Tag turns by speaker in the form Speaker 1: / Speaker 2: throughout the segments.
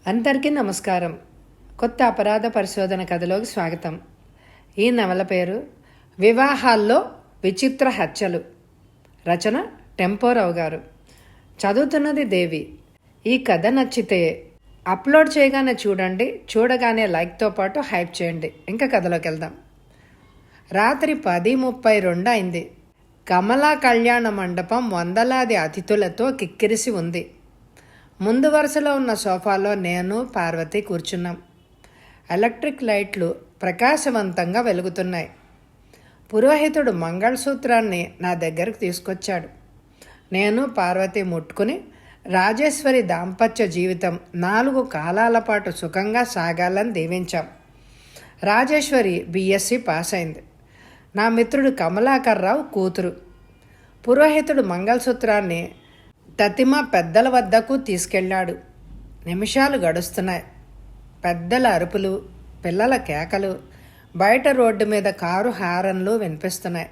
Speaker 1: అందరికీ నమస్కారం. కొత్త అపరాధ పరిశోధన కథలోకి స్వాగతం. ఈ నవల పేరు వివాహాల్లో విచిత్ర హత్యలు. రచన టెంపోరావు గారు. చదువుతున్నది దేవి. ఈ కథ నచ్చితే అప్లోడ్ చేయగానే చూడండి, చూడగానే లైక్తో పాటు హైప్ చేయండి. ఇంకా కథలోకి వెళ్దాం. రాత్రి 10:32 అయింది. కమలా కళ్యాణ మండపం వందలాది అతిథులతో కిక్కిరిసి ఉంది. ముందు వరుసలో ఉన్న సోఫాలో నేను, పార్వతి కూర్చున్నాం. ఎలక్ట్రిక్ లైట్లు ప్రకాశవంతంగా వెలుగుతున్నాయి. పురోహితుడు మంగళసూత్రాన్ని నా దగ్గరకు తీసుకొచ్చాడు. నేను, పార్వతి ముట్టుకుని రాజేశ్వరి దాంపత్య జీవితం 4 కాలాల పాటు సుఖంగా సాగాలని దీవించాం. రాజేశ్వరి BSc పాస్ అయింది. నా మిత్రుడు కమలాకర్రావు కూతురు. పురోహితుడు మంగళసూత్రాన్ని తతిమ పెద్దల వద్దకు తీసుకెళ్ళాడు. నిమిషాలు గడుస్తున్నాయి. పెద్దల అరుపులు, పిల్లల కేకలు, బయట రోడ్డు మీద కారు హారన్లు వినిపిస్తున్నాయి.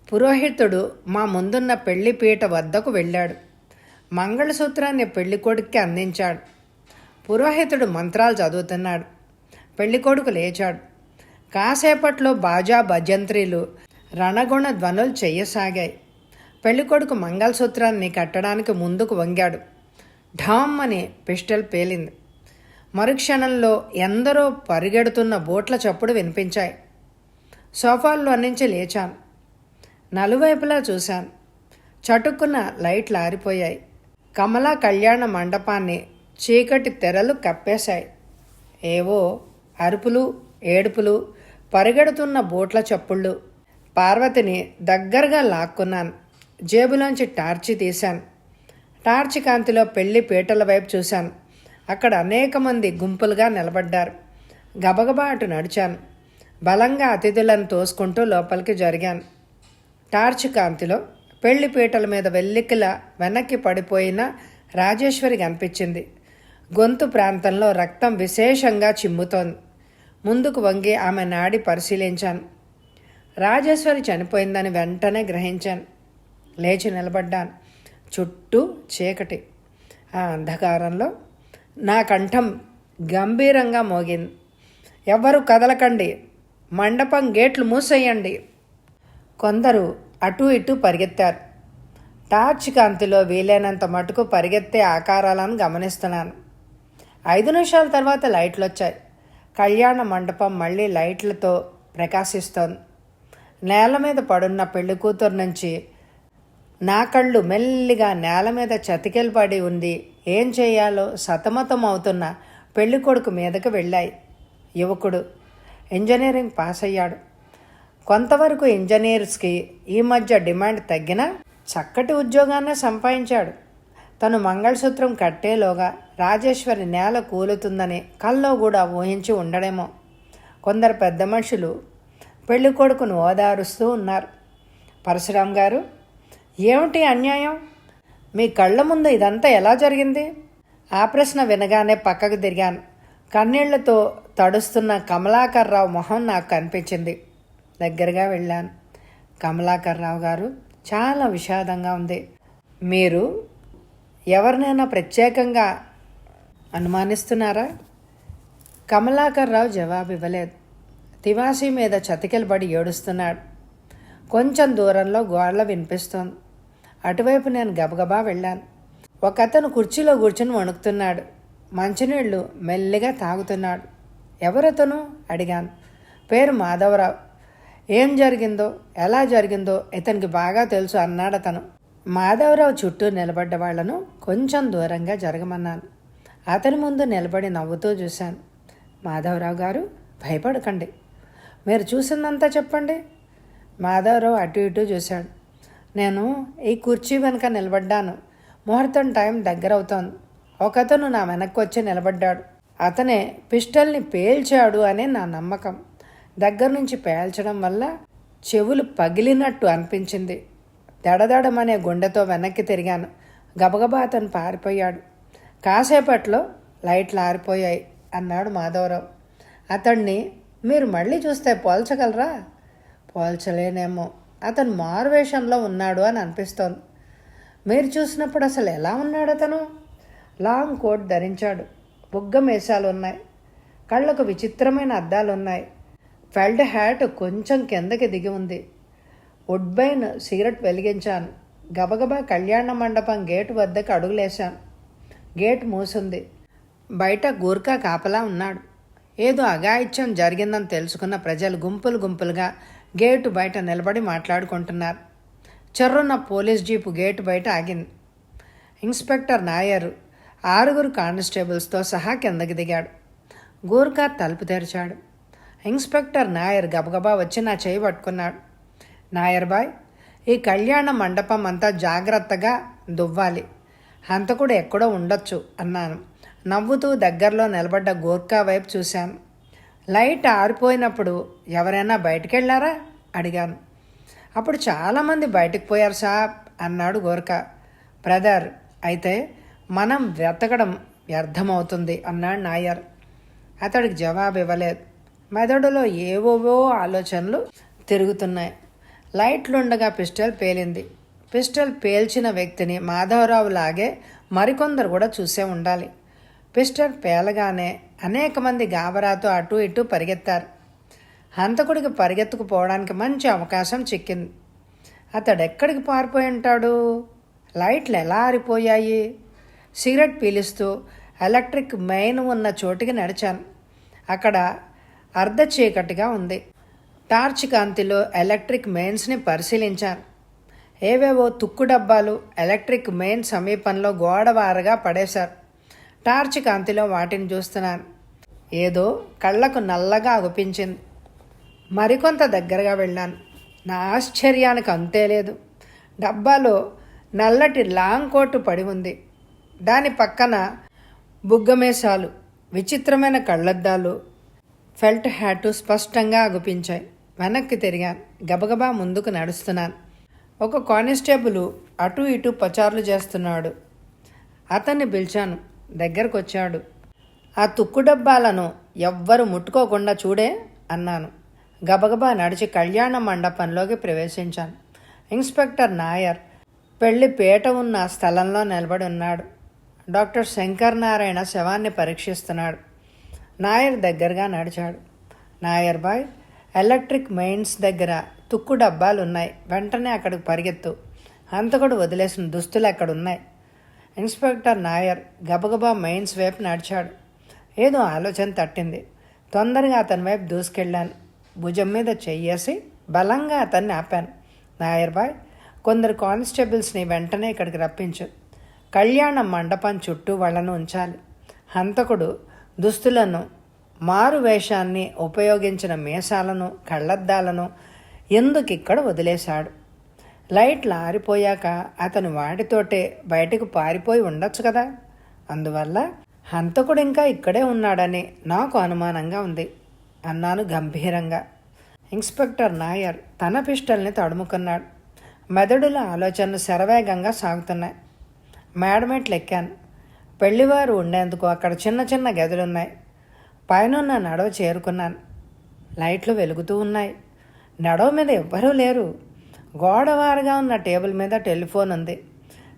Speaker 1: పురోహితుడు మా ముందున్న పెళ్లిపీట వద్దకు వెళ్ళాడు. మంగళసూత్రాన్ని పెళ్లికొడుక్కి అందించాడు. పురోహితుడు మంత్రాలు చదువుతున్నాడు. పెళ్లికొడుకు లేచాడు. కాసేపట్లో బాజా భజంత్రీలు, రణగుణ ధ్వనులు చెయ్యసాగాయి. పెళ్ళికొడుకు మంగళసూత్రాన్ని కట్టడానికి ముందుకు వంగాడు. ఢామ్ అని పిస్టల్ పేలింది. మరుక్షణంలో ఎందరో పరిగెడుతున్న బోట్ల చప్పుడు వినిపించాయి. సోఫాల్లో నుంచి లేచాను. నలువైపులా చూశాను. చటుక్కున లైట్లు ఆరిపోయాయి. కమలా కళ్యాణ మండపాన్ని చీకటి తెరలు కప్పేశాయి. ఏవో అరుపులు, ఏడుపులు, పరిగెడుతున్న బోట్ల చప్పుళ్ళు. పార్వతిని దగ్గరగా లాక్కున్నాను. జేబులోంచి టార్చి తీశాను. టార్చి కాంతిలో పెళ్లి పీటల వైపు చూశాను. అక్కడ అనేక మంది గుంపులుగా నిలబడ్డారు. గబగబా అటు నడిచాను. బలంగా అతిథులను తోసుకుంటూ లోపలికి జరిగాను. టార్చి కాంతిలో పెళ్లి పీటల మీద వెల్లికిలా వెనక్కి పడిపోయిన రాజేశ్వరి కనిపించింది. గొంతు ప్రాంతంలో రక్తం విశేషంగా చిమ్ముతోంది. ముందుకు వంగి ఆమె నాడి పరిశీలించాను. రాజేశ్వరి చనిపోయిందని వెంటనే గ్రహించాను. లేచి నిలబడ్డాను. చుట్టూ చీకటి. ఆ అంధకారంలో నా కంఠం గంభీరంగా మోగింది. ఎవ్వరూ కదలకండి, మండపం గేట్లు మూసేయండి. కొందరు అటూ ఇటూ పరిగెత్తారు. టార్చ్ కాంతిలో వీలైనంత మటుకు పరిగెత్తే ఆకారాలను గమనిస్తున్నాను. 5 నిమిషాల తర్వాత లైట్లు వచ్చాయి. కళ్యాణ మండపం మళ్ళీ లైట్లతో ప్రకాశిస్తోంది. నేల మీద పడున్న పెళ్లి కూతురు నుంచి నా కళ్ళు మెల్లిగా నేల మీద చతికిలపడి ఉంది. ఏం చేయాలో సతమతం అవుతున్న పెళ్ళికొడుకు మీదకు వెళ్ళాయి. యువకుడు ఇంజనీరింగ్ పాస్ అయ్యాడు. కొంతవరకు ఇంజనీర్స్కి ఈ మధ్య డిమాండ్ తగ్గినా చక్కటి ఉద్యోగాన్ని సంపాదించాడు. తను మంగళసూత్రం కట్టేలోగా రాజేశ్వరి నేల కూలుతుందని కల్లో కూడా ఊహించి ఉండడేమో. కొందరు పెద్ద మనుషులు పెళ్ళికొడుకును ఓదారుస్తూ ఉన్నారు. పరశురాం గారు, ఏమిటి అన్యాయం? మీ కళ్ళ ముందు ఇదంతా ఎలా జరిగింది? ఆ ప్రశ్న వినగానే పక్కకు తిరిగాను. కన్నీళ్లతో తడుస్తున్న కమలాకర్రావు మొహం నాకు కనిపించింది. దగ్గరగా వెళ్ళాను. కమలాకర్రావు గారు, చాలా విషాదంగా ఉంది. మీరు ఎవరినైనా ప్రత్యేకంగా అనుమానిస్తున్నారా? కమలాకర్రావు జవాబు ఇవ్వలేదు. తివాసీ మీద చతికిలబడి ఏడుస్తున్నాడు. కొంచెం దూరంలో గోళ్ళ వినిపిస్తోంది. అటువైపు నేను గబగబా వెళ్ళాను. ఒకతను కుర్చీలో కూర్చుని వణుకుతున్నాడు. మంచినీళ్లు మెల్లిగా తాగుతున్నాడు. ఎవరతను అడిగాను. పేరు మాధవరావు. ఏం జరిగిందో, ఎలా జరిగిందో ఇతనికి బాగా తెలుసు అన్నాడతను. మాధవరావు చుట్టూ నిలబడ్డ వాళ్లను కొంచెం దూరంగా జరగమన్నాను. అతని ముందు నిలబడి నవ్వుతూ చూశాను. మాధవరావు గారు, భయపడకండి. మీరు చూసిందంతా చెప్పండి. మాధవరావు అటు ఇటు చూశాడు. నేను ఈ కుర్చీ వెనక నిలబడ్డాను. ముహూర్తం టైం దగ్గరవుతోంది. ఒకతను నా వెనక్కి వచ్చి నిలబడ్డాడు. అతనే పిస్టల్ని పేల్చాడు అని నా నమ్మకం. దగ్గర నుంచి పేల్చడం వల్ల చెవులు పగిలినట్టు అనిపించింది. దడదడమనే గుండెతో వెనక్కి తిరిగాను. గబగబా అతను పారిపోయాడు. కాసేపట్లో లైట్లు ఆరిపోయాయి అన్నాడు మాధవరావు. అతన్ని మీరు మళ్ళీ చూస్తే పోల్చగలరా? పోల్చలేనేమో. అతను మారువేషంలో ఉన్నాడు అని అనిపిస్తోంది. మీరు చూసినప్పుడు అసలు ఎలా ఉన్నాడు అతను? లాంగ్ కోట్ ధరించాడు. బుగ్గ మీసాలున్నాయి. కళ్ళకు విచిత్రమైన అద్దాలున్నాయి. ఫెల్డ్ హ్యాట్ కొంచెం కిందకి దిగి ఉంది. వుడ్బైన్ సిగరెట్ వెలిగించాను. గబగబా కళ్యాణ మండపం గేటు వద్దకు అడుగులేశాను. గేట్ మూసుంది. బయట గూర్ఖా కాపలా ఉన్నాడు. ఏదో అఘాయిత్యం జరిగిందని తెలుసుకున్న ప్రజలు గుంపులు గుంపులుగా గేటు బయట నిలబడి మాట్లాడుకుంటున్నారు. చెర్రున్న పోలీస్ జీపు గేటు బయట ఆగింది. ఇన్స్పెక్టర్ నాయర్ 6 కానిస్టేబుల్స్తో సహా కిందకి దిగాడు. గూర్ఖా తలుపు తెరిచాడు. ఇన్స్పెక్టర్ నాయర్ గబగబా వచ్చి నా చేయి పట్టుకున్నాడు. నాయర్ బాయ్, ఈ కళ్యాణ మండపం అంతా జాగ్రత్తగా దువ్వాలి. హంతకుడు ఎక్కడో ఉండొచ్చు అన్నాను. నవ్వుతూ దగ్గరలో నిలబడ్డ గూర్ఖా వైపు చూశాను. లైట్ ఆరిపోయినప్పుడు ఎవరైనా బయటికెళ్ళారా అడిగాను. అప్పుడు చాలామంది బయటకు పోయారు సాబ్ అన్నాడు గూర్ఖా. బ్రదర్, అయితే మనం వెతకడం వ్యర్థమవుతుంది అన్నాడు నాయర్. అతడికి జవాబు ఇవ్వలేదు. మెదడులో ఏవోవో ఆలోచనలు తిరుగుతున్నాయి. లైట్లుండగా పిస్టల్ పేలింది. పిస్టల్ పేల్చిన వ్యక్తిని మాధవరావు లాగే మరికొందరు కూడా చూసే ఉండాలి. పిస్టల్ పేలగానే అనేక మంది గాబరాతో అటు ఇటు పరిగెత్తారు. హంతకుడికి పరిగెత్తుకుపోవడానికి మంచి అవకాశం చిక్కింది. అతడెక్కడికి పారిపోయి ఉంటాడు? లైట్లు ఎలా ఆరిపోయాయి? సిగరెట్ పీలుస్తూ ఎలక్ట్రిక్ మెయిన్ ఉన్న చోటికి నడిచాను. అక్కడ అర్ధ చీకటిగా ఉంది. టార్చ్ కాంతిలో ఎలక్ట్రిక్ మెయిన్స్ని పరిశీలించాను. ఏవేవో తుక్కు డబ్బాలు ఎలక్ట్రిక్ మెయిన్ సమీపంలో గోడవారగా పడేశారు. టార్చ్ కాంతిలో వాటిని చూస్తున్నాను. ఏదో కళ్ళకు నల్లగా అగుపించింది. మరికొంత దగ్గరగా వెళ్ళాను. నా ఆశ్చర్యానికి అంతే లేదు. డబ్బాలో నల్లటి లాంగ్ కోటు పడి ఉంది. దాని పక్కన బుగ్గమేసాలు, విచిత్రమైన కళ్ళద్దాలు, ఫెల్ట్ హ్యాటు స్పష్టంగా అగుపించాయి. వెనక్కి తిరిగాను. గబగబా ముందుకు నడుస్తున్నాను. ఒక కానిస్టేబుల్ అటు ఇటు పచార్లు చేస్తున్నాడు. అతన్ని పిలిచాను. దగ్గరకు వచ్చాడు. ఆ తుక్కు డబ్బాలను ఎవ్వరు ముట్టుకోకుండా చూడే అన్నాను. గబగబా నడిచి కళ్యాణ మండపంలోకి ప్రవేశించాను. ఇన్స్పెక్టర్ నాయర్ పెళ్లి పీట ఉన్న స్థలంలో నిలబడి ఉన్నాడు. డాక్టర్ శంకర్ నారాయణ శవాన్ని పరీక్షిస్తున్నాడు. నాయర్ దగ్గరగా నడిచాడు. నాయర్ బాయ్, ఎలక్ట్రిక్ మెయిన్స్ దగ్గర తుక్కు డబ్బాలు ఉన్నాయి. వెంటనే అక్కడికి పరిగెత్తు. హంతకుడు వదిలేసిన దుస్తులు అక్కడున్నాయి. ఇన్స్పెక్టర్ నాయర్ గబగబా మెయిన్స్ వైపు నడిచాడు. ఏదో ఆలోచన తట్టింది. తొందరగా అతని వైపు దూసుకెళ్ళాను. భుజం మీద చెయ్యేసి బలంగా అతన్ని ఆపాను. నాయర్ బాయ్, కొందరు కానిస్టేబుల్స్ని వెంటనే ఇక్కడికి రప్పించు. కళ్యాణ మండపం చుట్టూ వాళ్ళను ఉంచాలి. హంతకుడు దుస్తులను, మారు వేషాన్ని ఉపయోగించిన మీసాలను, కళ్ళద్దాలను ఎందుకు ఇక్కడ వదిలేశాడు? లైట్లు ఆరిపోయాక అతను వాటితోటే బయటకు పారిపోయి ఉండొచ్చు కదా. అందువల్ల హంతకుడు ఇంకా ఇక్కడే ఉన్నాడని నాకు అనుమానంగా ఉంది అన్నాను గంభీరంగా. ఇన్స్పెక్టర్ నాయర్ తన పిస్టల్ని తడుముకున్నాడు. మెదడులో ఆలోచనలు శరవేగంగా సాగుతున్నాయి. మేడమెట్లు ఎక్కాను. పెళ్లివారు ఉండేందుకు అక్కడ చిన్న చిన్న గదులున్నాయి. పైనున్న నడవ చేరుకున్నాను. లైట్లు వెలుగుతూ ఉన్నాయి. నడవ మీద ఎవ్వరూ లేరు. గోడవారుగా ఉన్న టేబుల్ మీద టెలిఫోన్ ఉంది.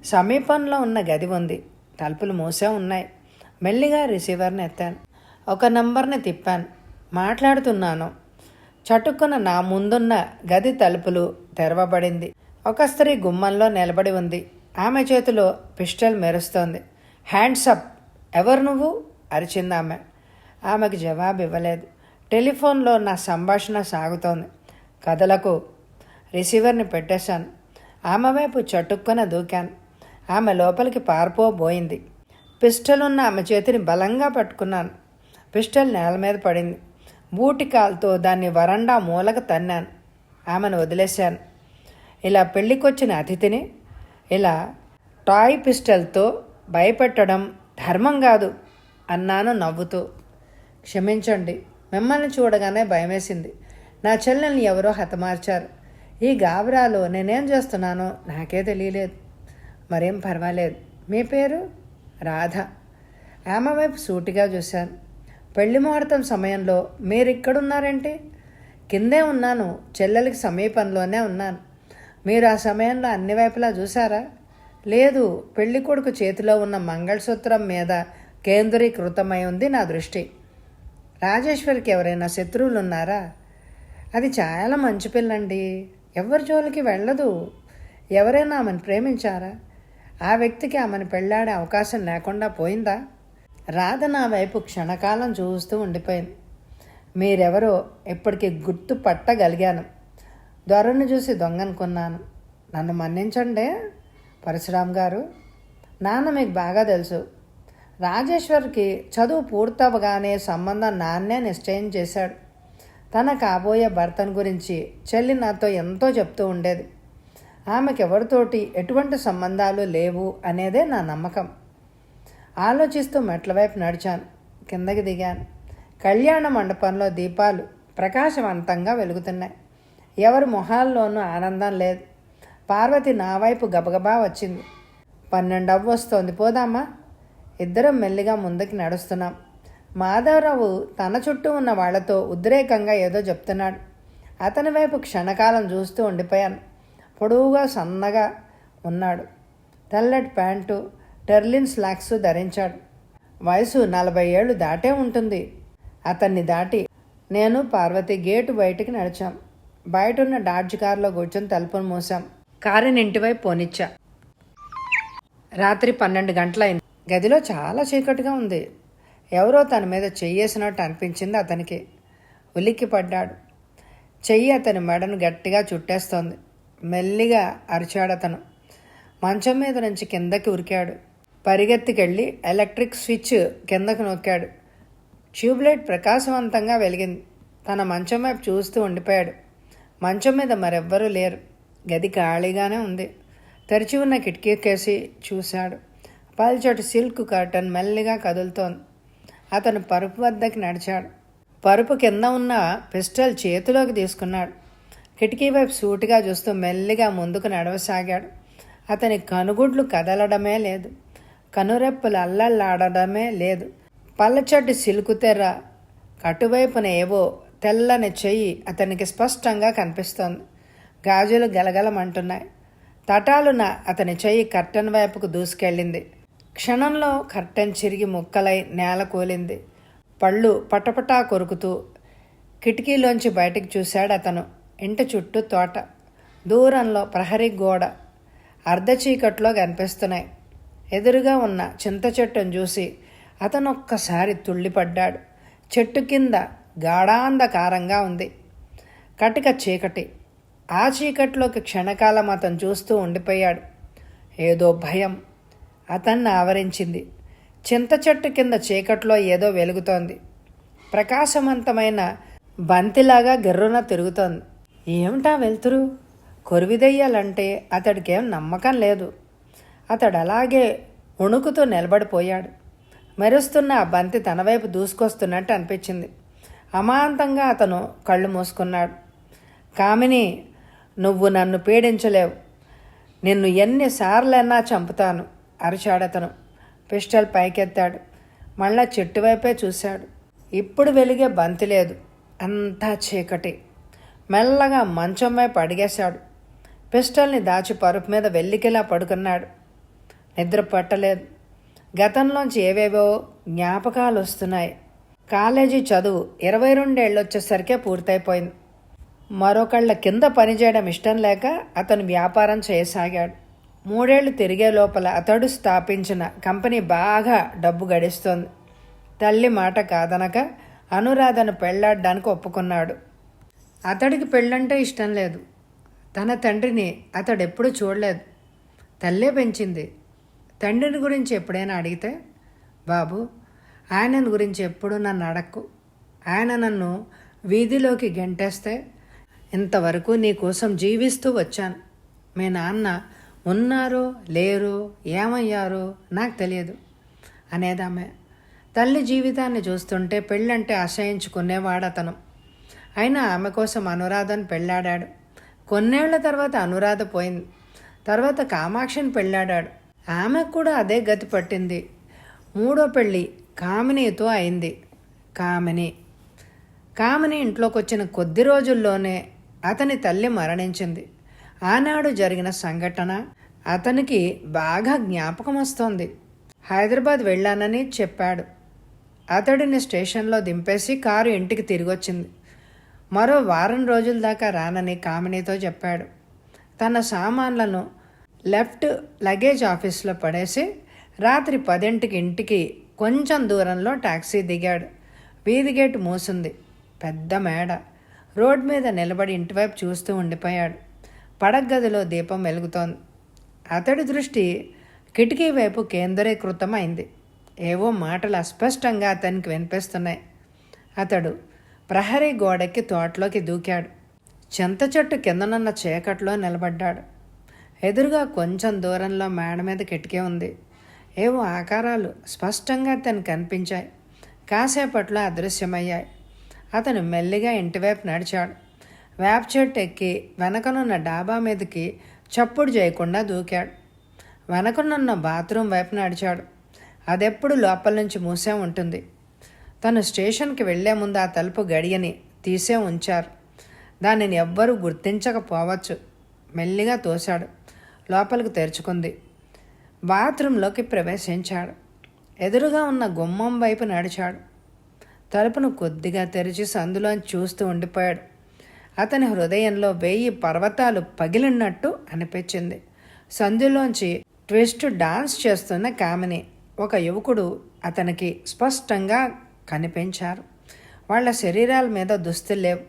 Speaker 1: సమీపంలో ఉన్న గది ఉంది. తలుపులు మూసే ఉన్నాయి. మెల్లిగా రిసీవర్ని ఎత్తాను. ఒక నంబర్ని తిప్పాను. మాట్లాడుతున్నాను. చటుక్కున నా ముందున్న గది తలుపులు తెరవబడింది. ఒక స్త్రీ గుమ్మంలో నిలబడి ఉంది. ఆమె చేతిలో పిస్టల్ మెరుస్తోంది. Hands up. ఎవరు నువ్వు? అరిచింది ఆమె. ఆమెకు జవాబు ఇవ్వలేదు. టెలిఫోన్లో నా సంభాషణ సాగుతోంది. కథలకు రిసీవర్ని పెట్టేశాను. ఆమె వైపు చటుక్కున దూకాను. ఆమె లోపలికి పారిపోబోయింది. పిస్టల్ ఉన్న ఆమె చేతిని బలంగా పట్టుకున్నాను. పిస్టల్ నేల మీద పడింది. బూటి కాలుతో దాన్ని వరండా మూలకు తన్నాను. ఆమెను వదిలేశాను. ఇలా పెళ్ళికొచ్చిన అతిథిని ఇలా టాయ్ పిస్టల్తో భయపెట్టడం ధర్మం కాదు అన్నాను నవ్వుతూ. క్షమించండి, మిమ్మల్ని చూడగానే భయమేసింది. నా చెల్లెల్ని ఎవరో హతమార్చారు. ఈ గాబరాలో నేనేం చేస్తున్నానో నాకే తెలియలేదు. మరేం పర్వాలేదు. మీ పేరు? రాధ. ఆమె వైపు సూటిగా చూశాను. పెళ్లి ముహూర్తం సమయంలో మీరిక్కడున్నారేంటి? కిందే ఉన్నాను. చెల్లెలకి సమీపంలోనే ఉన్నాను. మీరు ఆ సమయంలో అన్ని వైపులా చూసారా? లేదు. పెళ్లి కొడుకు చేతిలో ఉన్న మంగళసూత్రం మీద కేంద్రీకృతమై ఉంది నా దృష్టి. రాజేశ్వరికి ఎవరైనా శత్రువులు ఉన్నారా? అది చాలా మంచి పిల్లండి, ఎవరి జోలికి వెళ్ళదు. ఎవరైనా ఆమెను ప్రేమించారా? ఆ వ్యక్తికి ఆమెను పెళ్ళాడే అవకాశం లేకుండా పోయిందా? రాధ నా వైపు క్షణకాలం చూస్తూ ఉండిపోయింది. మీరెవరో ఇప్పటికి గుర్తు పట్టగలిగాను. దొరను చూసి దొంగనుకున్నాను. నన్ను మన్నించండి పరశురామ్ గారు. నాన్న మీకు బాగా తెలుసు. రాజేశ్వర్కి చదువు పూర్తవగానే సంబంధం నాన్నే నిశ్చయం చేశాడు. తన కాబోయే భర్తను గురించి చెల్లి నాతో ఎంతో చెప్తూ ఉండేది. ఆమెకి ఎవరితోటి ఎటువంటి సంబంధాలు లేవు అనేదే నా నమ్మకం. ఆలోచిస్తూ మెట్ల వైపు నడిచాను. కిందకి దిగాను. కళ్యాణ మండపంలో దీపాలు ప్రకాశవంతంగా వెలుగుతున్నాయి. ఎవరి మొహాల్లోనూ ఆనందం లేదు. పార్వతి నా వైపు గబగబా వచ్చింది. 12 అవ్వొస్తోంది, పోదామా? ఇద్దరం మెల్లిగా ముందుకు నడుస్తున్నాం. మాధవరావు తన చుట్టూ ఉన్న వాళ్లతో ఉద్రేకంగా ఏదో చెప్తున్నాడు. అతని వైపు క్షణకాలం చూస్తూ ఉండిపోయాను. పొడవుగా సన్నగా ఉన్నాడు. తెల్లటి ప్యాంటు, టెర్లిన్ స్లాక్స్ ధరించాడు. వయసు 40 ఏళ్ళు దాటే ఉంటుంది. అతన్ని దాటి నేను పార్వతి గేటు బయటికి నడిచాం. బయటున్న డాడ్జ్ కారులో కూర్చొని తలుపును మూసాం. కారుని ఇంటివైపు పోనిచ్చా. రాత్రి 12 గంటలైంది. గదిలో చాలా చీకటిగా ఉంది. ఎవరో తన మీద చెయ్యేసినట్టు అనిపించింది అతనికి. ఉలిక్కి పడ్డాడు. చెయ్యి అతని మెడను గట్టిగా చుట్టేస్తోంది. మెల్లిగా అరిచాడతను. మంచం మీద నుంచి కిందకి ఉరికాడు. పరిగెత్తికెళ్ళి ఎలక్ట్రిక్ స్విచ్ కిందకు నొక్కాడు. ట్యూబ్లైట్ ప్రకాశవంతంగా వెలిగింది. తన మంచం వైపు చూస్తూ ఉండిపోయాడు. మంచం మీద మరెవ్వరూ లేరు. గది ఖాళీగానే ఉంది. తెరిచి ఉన్న కిటికీ కేసి చూశాడు. పల్చటి సిల్క్ కర్టన్ మెల్లిగా కదులుతోంది. అతను పరుపు వద్దకి నడిచాడు. పరుపు కింద ఉన్న పిస్టల్ చేతిలోకి తీసుకున్నాడు. కిటికీ వైపు సూటిగా చూస్తూ మెల్లిగా ముందుకు నడవసాగాడు. అతని కనుగుడ్లు కదలడమే లేదు. కనురెప్పులు అల్లల్లాడడమే లేదు. పల్లచటి సిల్కు తెర్ర కటువైపున ఏవో తెల్లని చెయ్యి అతనికి స్పష్టంగా కనిపిస్తోంది. గాజులు గలగలమంటున్నాయి. తటాలున అతని చెయ్యి కర్టెన్ వైపుకు దూసుకెళ్ళింది. క్షణంలో కర్టెన్ చిరిగి ముక్కలై నేల కూలింది. పళ్ళు పటపటా కొరుకుతూ కిటికీలోంచి బయటికి చూశాడు అతను. ఇంటి చుట్టూ తోట, దూరంలో ప్రహరీ గోడ అర్ధచీకట్లో కనిపిస్తున్నాయి. ఎదురుగా ఉన్న చింత చెట్టును చూసి అతను ఒక్కసారి తుళ్ళిపడ్డాడు. చెట్టు కింద గాఢాంధకారంగా ఉంది. కటిక చీకటి. ఆ చీకట్లోకి క్షణకాలం అతను చూస్తూ ఉండిపోయాడు. ఏదో భయం అతన్ని ఆవరించింది. చింత చెట్టు కింద చీకట్లో ఏదో వెలుగుతోంది. ప్రకాశవంతమైన బంతిలాగా గిర్రున తిరుగుతోంది. ఏమిటా వెలుతురు? కొరివిదయ్యాలంటే అతడికేం నమ్మకం లేదు. అతడు అలాగే వణుకుతూ నిలబడిపోయాడు. మెరుస్తున్న ఆ బంతి తన వైపు దూసుకొస్తున్నట్టు అనిపించింది. అమాంతంగా అతను కళ్ళు మూసుకున్నాడు. కామిని, నువ్వు నన్ను పీడించలేవు. నిన్ను ఎన్నిసార్లైనా చంపుతాను అరిచాడతను. పిస్టల్ పైకెత్తాడు. మళ్ళా చెట్టు వైపే చూశాడు. ఇప్పుడు వెలిగే బంతి లేదు. అంతా చీకటి. మెల్లగా మంచం వైపు అడిగేశాడు. పిస్టల్ని దాచి పరుపు మీద వెల్లికిలా పడుకున్నాడు. నిద్ర పట్టలేదు. గతంలోంచి ఏవేవో జ్ఞాపకాలు వస్తున్నాయి. కాలేజీ చదువు 22 ఏళ్ళొచ్చేసరికే పూర్తయిపోయింది. మరొకళ్ళ కింద పనిచేయడం ఇష్టం లేక అతను వ్యాపారం చేయసాగాడు. 3 ఏళ్ళు తిరిగే లోపల అతడు స్థాపించిన కంపెనీ బాగా డబ్బు గడిస్తోంది. తల్లి మాట కాదనక అనురాధను పెళ్లాడడానికి ఒప్పుకున్నాడు. అతడికి పెళ్ళంటే ఇష్టం లేదు. తన తండ్రిని అతడెప్పుడూ చూడలేదు. తల్లే పెంచింది. తండ్రిని గురించి ఎప్పుడైనా అడిగితే, బాబు, ఆయన గురించి ఎప్పుడు నన్ను అడక్కు. ఆయన నన్ను వీధిలోకి గెంటేస్తే ఇంతవరకు నీ కోసం జీవిస్తూ వచ్చాను. మీ నాన్న ఉన్నారో లేరో ఏమయ్యారో నాకు తెలియదు అనేదామె. తల్లి జీవితాన్ని చూస్తుంటే పెళ్ళంటే అసహించుకునేవాడు అతను. అయినా ఆమె కోసం అనురాధను పెళ్ళాడాడు. కొన్నేళ్ల తర్వాత అనురాధ పోయింది. తర్వాత కామాక్షిని పెళ్ళాడాడు. ఆమెకు కూడా అదే గతి పట్టింది. 3వ పెళ్ళి కామినితో అయింది. కామిని ఇంట్లోకి వచ్చిన కొద్ది రోజుల్లోనే అతని తల్లి మరణించింది. ఆనాడు జరిగిన సంఘటన అతనికి బాగా జ్ఞాపకం వస్తోంది. హైదరాబాద్ వెళ్ళానని చెప్పాడు. అతడిని స్టేషన్లో దింపేసి కారు ఇంటికి తిరిగొచ్చింది. మరో వారం రోజుల దాకా రానని కామినితో చెప్పాడు. తన సామాన్లను లెఫ్ట్ లగేజ్ ఆఫీస్లో పడేసి రాత్రి 10ంటికి ఇంటికి కొంచెం దూరంలో టాక్సీ దిగాడు. వీధి గేటు మూసింది. పెద్ద మేడ. రోడ్ మీద నిలబడి ఇంటివైపు చూస్తూ ఉండిపోయాడు. పడగదిలో దీపం వెలుగుతోంది. అతడి దృష్టి కిటికీ వైపు కేంద్రీకృతం అయింది. ఏవో మాటలు అస్పష్టంగా అతనికి వినిపిస్తున్నాయి. అతడు ప్రహరీ గోడెక్కి తోటలోకి దూకాడు. చింత చెట్టు కిందనున్న చీకట్లో నిలబడ్డాడు. ఎదురుగా కొంచెం దూరంలో మేడ మీద కిటికీ ఉంది. ఏవో ఆకారాలు స్పష్టంగా అతనికి కనిపించాయి. కాసేపట్లో అదృశ్యమయ్యాయి. అతను మెల్లిగా ఇంటివైపు నడిచాడు. వేప చెట్టు ఎక్కి వెనకనున్న డాబా మీదకి చప్పుడు చేయకుండా దూకాడు. వెనకనున్న బాత్రూమ్ వైపు నడిచాడు. అదెప్పుడు లోపల నుంచి మూసే ఉంటుంది. తను స్టేషన్కి వెళ్లే ముందు ఆ తలుపు గడియని తీసే ఉంచారు. దానిని ఎవ్వరూ గుర్తించకపోవచ్చు. మెల్లిగా తోశాడు. లోపలికి తెరుచుకుంది. బాత్రూంలోకి ప్రవేశించాడు. ఎదురుగా ఉన్న గుమ్మం వైపు నడిచాడు. తలుపును కొద్దిగా తెరిచి సందులోంచి చూస్తూ ఉండిపోయాడు. అతని హృదయంలో 1000 పర్వతాలు పగిలినట్టు అనిపించింది. సందులోంచి ట్విస్ట్ డాన్స్ చేస్తున్న కామిని, ఒక యువకుడు అతనికి స్పష్టంగా కనిపించారు. వాళ్ళ శరీరాల మీద దుస్తులు లేవు.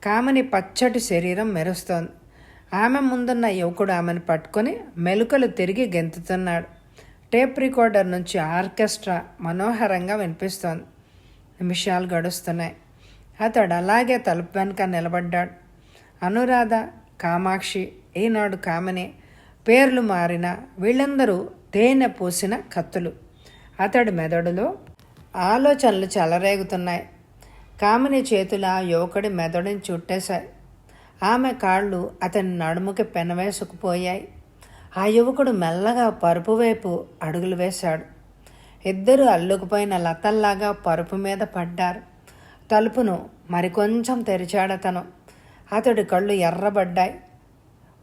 Speaker 1: కామిని పచ్చటి శరీరం మెరుస్తోంది. ఆమె ముందున్న యువకుడు ఆమెను పట్టుకొని మెలుకలు తిరిగి గెంతుతున్నాడు. టేప్ రికార్డర్ నుంచి ఆర్కెస్ట్రా మనోహరంగా వినిపిస్తోంది. నిమిషాలు గడుస్తున్నాయి. అతడు అలాగే తలుపు వెనుక నిలబడ్డాడు. అనురాధ, కామాక్షి, ఈనాడు కామిని పేర్లు మారిన వీళ్ళందరూ తేనె పూసిన కత్తులు. అతడి మెదడులో ఆలోచనలు చెలరేగుతున్నాయి. కామిని చేతులు ఆ యువకుడి మెదడుని చుట్టేశాయి. ఆమె కాళ్ళు అతని నడుముకి పెనవేసుకుపోయాయి. ఆ యువకుడు మెల్లగా పరుపు వైపు అడుగులు వేశాడు. ఇద్దరు అల్లుకుపోయిన లతల్లాగా పరుపు మీద పడ్డారు. తలుపును మరికొంచెం తెరిచాడతను. అతడి కళ్ళు ఎర్రబడ్డాయి.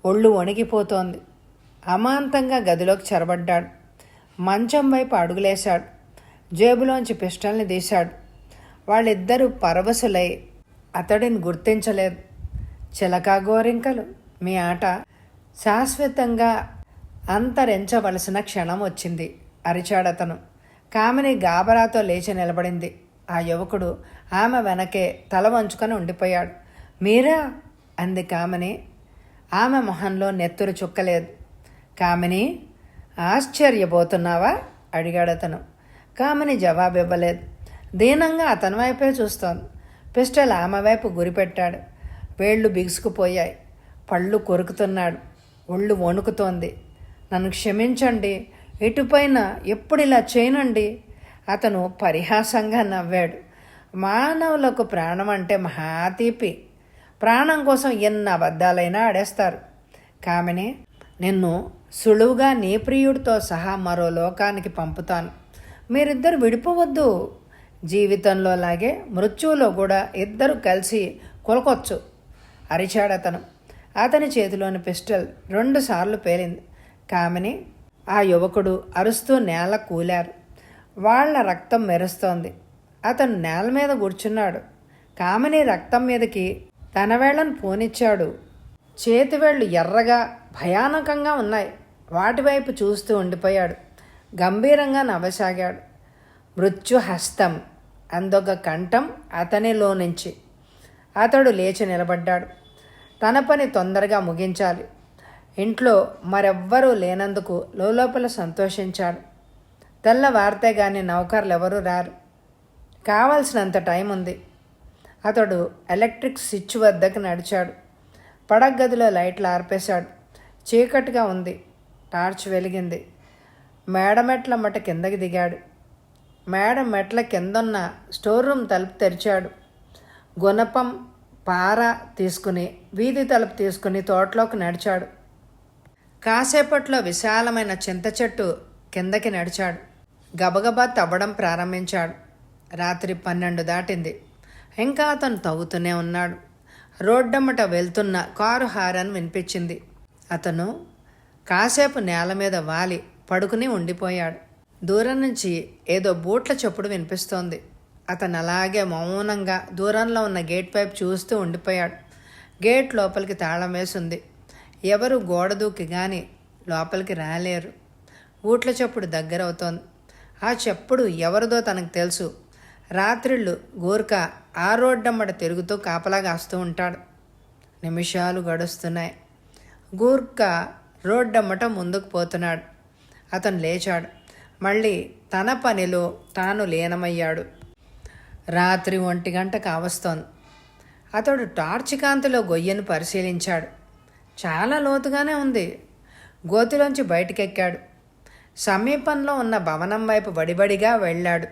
Speaker 1: ఒళ్ళు వణికిపోతోంది. అమాంతంగా గదిలోకి చొరబడ్డాడు. మంచం వైపు అడుగులేశాడు. జేబులోంచి పిస్టల్ని తీశాడు. వాళ్ళిద్దరూ పరవశులై అతడిని గుర్తించలేదు. చిలకా గోరింకలు, మీ ఆట శాశ్వతంగా అంతరించవలసిన క్షణం వచ్చింది అరిచాడతను. కామిని గాబరాతో లేచి నిలబడింది. ఆ యువకుడు ఆమె వెనకే తల వంచుకొని ఉండిపోయాడు. మీరా అంది కామిని. ఆమె మొహంలో నెత్తురు చుక్కలేదు. కామిని, ఆశ్చర్యపోతున్నావా అడిగాడతను. కామిని జవాబివ్వలేదు. దీనంగా అతని వైపే చూస్తోంది. పిస్టల్ ఆమె వైపు గురిపెట్టాడు. వేళ్ళు బిగుసుకుపోయాయి. పళ్ళు కొరుకుతున్నాడు. ఒళ్ళు వణుకుతోంది. నన్ను క్షమించండి, ఇటుపైన ఎప్పుడు ఇలా చేయనండి. అతను పరిహాసంగా నవ్వాడు. మానవులకు ప్రాణం అంటే మహాతీపి. ప్రాణం కోసం ఎన్ని అబద్ధాలైనా ఆడేస్తారు. కామిని, నిన్ను సులువుగా నీ ప్రియుడితో సహా మరో లోకానికి పంపుతాను. మీరిద్దరు విడిపోవద్దు. జీవితంలో లాగే మృత్యువులో కూడా ఇద్దరు కలిసి కొలకొచ్చు అరిచాడతను. అతని చేతిలోని పిస్టల్ 2 సార్లు పేలింది. కామిని, ఆ యువకుడు అరుస్తూ నేల కూలారు. వాళ్ల రక్తం మెరుస్తోంది. అతను నేల మీద కూర్చున్నాడు. కామిని రక్తం మీదకి తన వేళ్లను పోనిచ్చాడు. చేతివేళ్లు ఎర్రగా భయానకంగా ఉన్నాయి. వాటివైపు చూస్తూ ఉండిపోయాడు. గంభీరంగా నవ్వసాగాడు. మృత్యుహస్తం అందొక కంఠం అతనిలో నుంచి. అతడు లేచి నిలబడ్డాడు. తన పని తొందరగా ముగించాలి. ఇంట్లో మరెవ్వరూ లేనందుకు లోపల సంతోషించాడు. తెల్లవారితే గాని నౌకర్లెవరూ రారు. కావాల్సినంత టైం ఉంది. అతడు ఎలక్ట్రిక్ స్విచ్ వద్దకు నడిచాడు. పడగదిలో లైట్లు ఆర్పేశాడు. చీకటిగా ఉంది. టార్చ్ వెలిగింది. మేడమెట్ల మట కిందకి దిగాడు. మేడ మెట్ల కిందన్న స్టోర్ రూమ్ తలుపు తెరిచాడు. గుణపం, పార తీసుకుని వీధి తలుపు తీసుకుని తోటలోకి నడిచాడు. కాసేపట్లో విశాలమైన చింత చెట్టు కిందకి నడిచాడు. గబగబా తవ్వడం ప్రారంభించాడు. రాత్రి 12 దాటింది. ఇంకా అతను తవ్వుతూనే ఉన్నాడు. రోడ్డమ్మట వెళ్తున్న కారు హారన్ వినిపించింది. అతను కాసేపు నేల మీద వాలి పడుకుని ఉండిపోయాడు. దూరం నుంచి ఏదో బూట్ల చప్పుడు వినిపిస్తోంది. అతను అలాగే మౌనంగా దూరంలో ఉన్న గేట్ వైపు చూస్తూ ఉండిపోయాడు. గేట్ లోపలికి తాళం వేసింది. ఎవరు గోడ దూకి కానీ లోపలికి రాలేరు. బూట్ల చప్పుడు దగ్గరవుతోంది. ఆ చప్పుడు ఎవరిదో తనకు తెలుసు. రాత్రిళ్ళు గూర్ఖా ఆ రోడ్డమ్మట తిరుగుతూ కాపలా కాస్తూ ఉంటాడు. నిమిషాలు గడుస్తున్నాయి. గూర్ఖా రోడ్డమ్మట ముందుకు పోతున్నాడు. అతను లేచాడు. మళ్ళీ తన పనిలో తాను లీనమయ్యాడు. రాత్రి 1 గంట కావస్తోంది. అతడు టార్చ్ కాంతిలో గొయ్యను పరిశీలించాడు. చాలా లోతుగానే ఉంది. గోతిలోంచి బయటికెక్కాడు. సమీపంలో ఉన్న భవనం వైపు బడిబడిగా వెళ్ళాడు.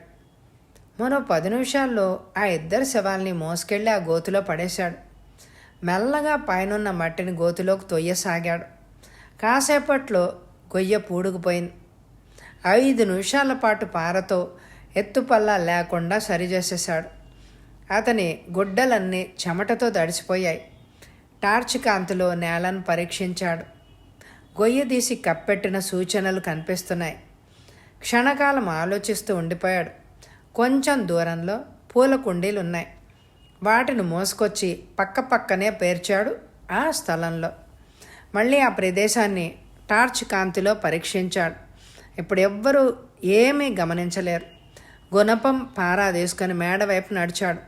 Speaker 1: మరో 10 నిమిషాల్లో ఆ 2 శవాల్ని మోసుకెళ్ళి ఆ గోతిలో పడేశాడు. మెల్లగా పైనున్న మట్టిని గోతిలోకి తొయ్యసాగాడు. కాసేపట్లో గొయ్య పూడుకుపోయింది. 5 నిమిషాల పాటు పారతో ఎత్తుపల్లా లేకుండా సరిచేసేశాడు. అతని గుడ్డలన్నీ చెమటతో తడిసిపోయాయి. టార్చ్ కాంతిలో నేలను పరీక్షించాడు. గొయ్య తీసి కప్పెట్టిన సూచనలు కనిపిస్తున్నాయి. క్షణకాలం ఆలోచిస్తూ ఉండిపోయాడు. కొంచెం దూరంలో పూల కుండీలున్నాయి. వాటిని మోసుకొచ్చి పక్కపక్కనే పేర్చాడు. ఆ స్థలంలో మళ్ళీ ఆ ప్రదేశాన్ని టార్చ్ కాంతిలో పరీక్షించాడు. ఇప్పుడు ఎవ్వరూ ఏమీ గమనించలేరు. గుణపం పారా తీసుకొని మేడ వైపు నడిచాడు.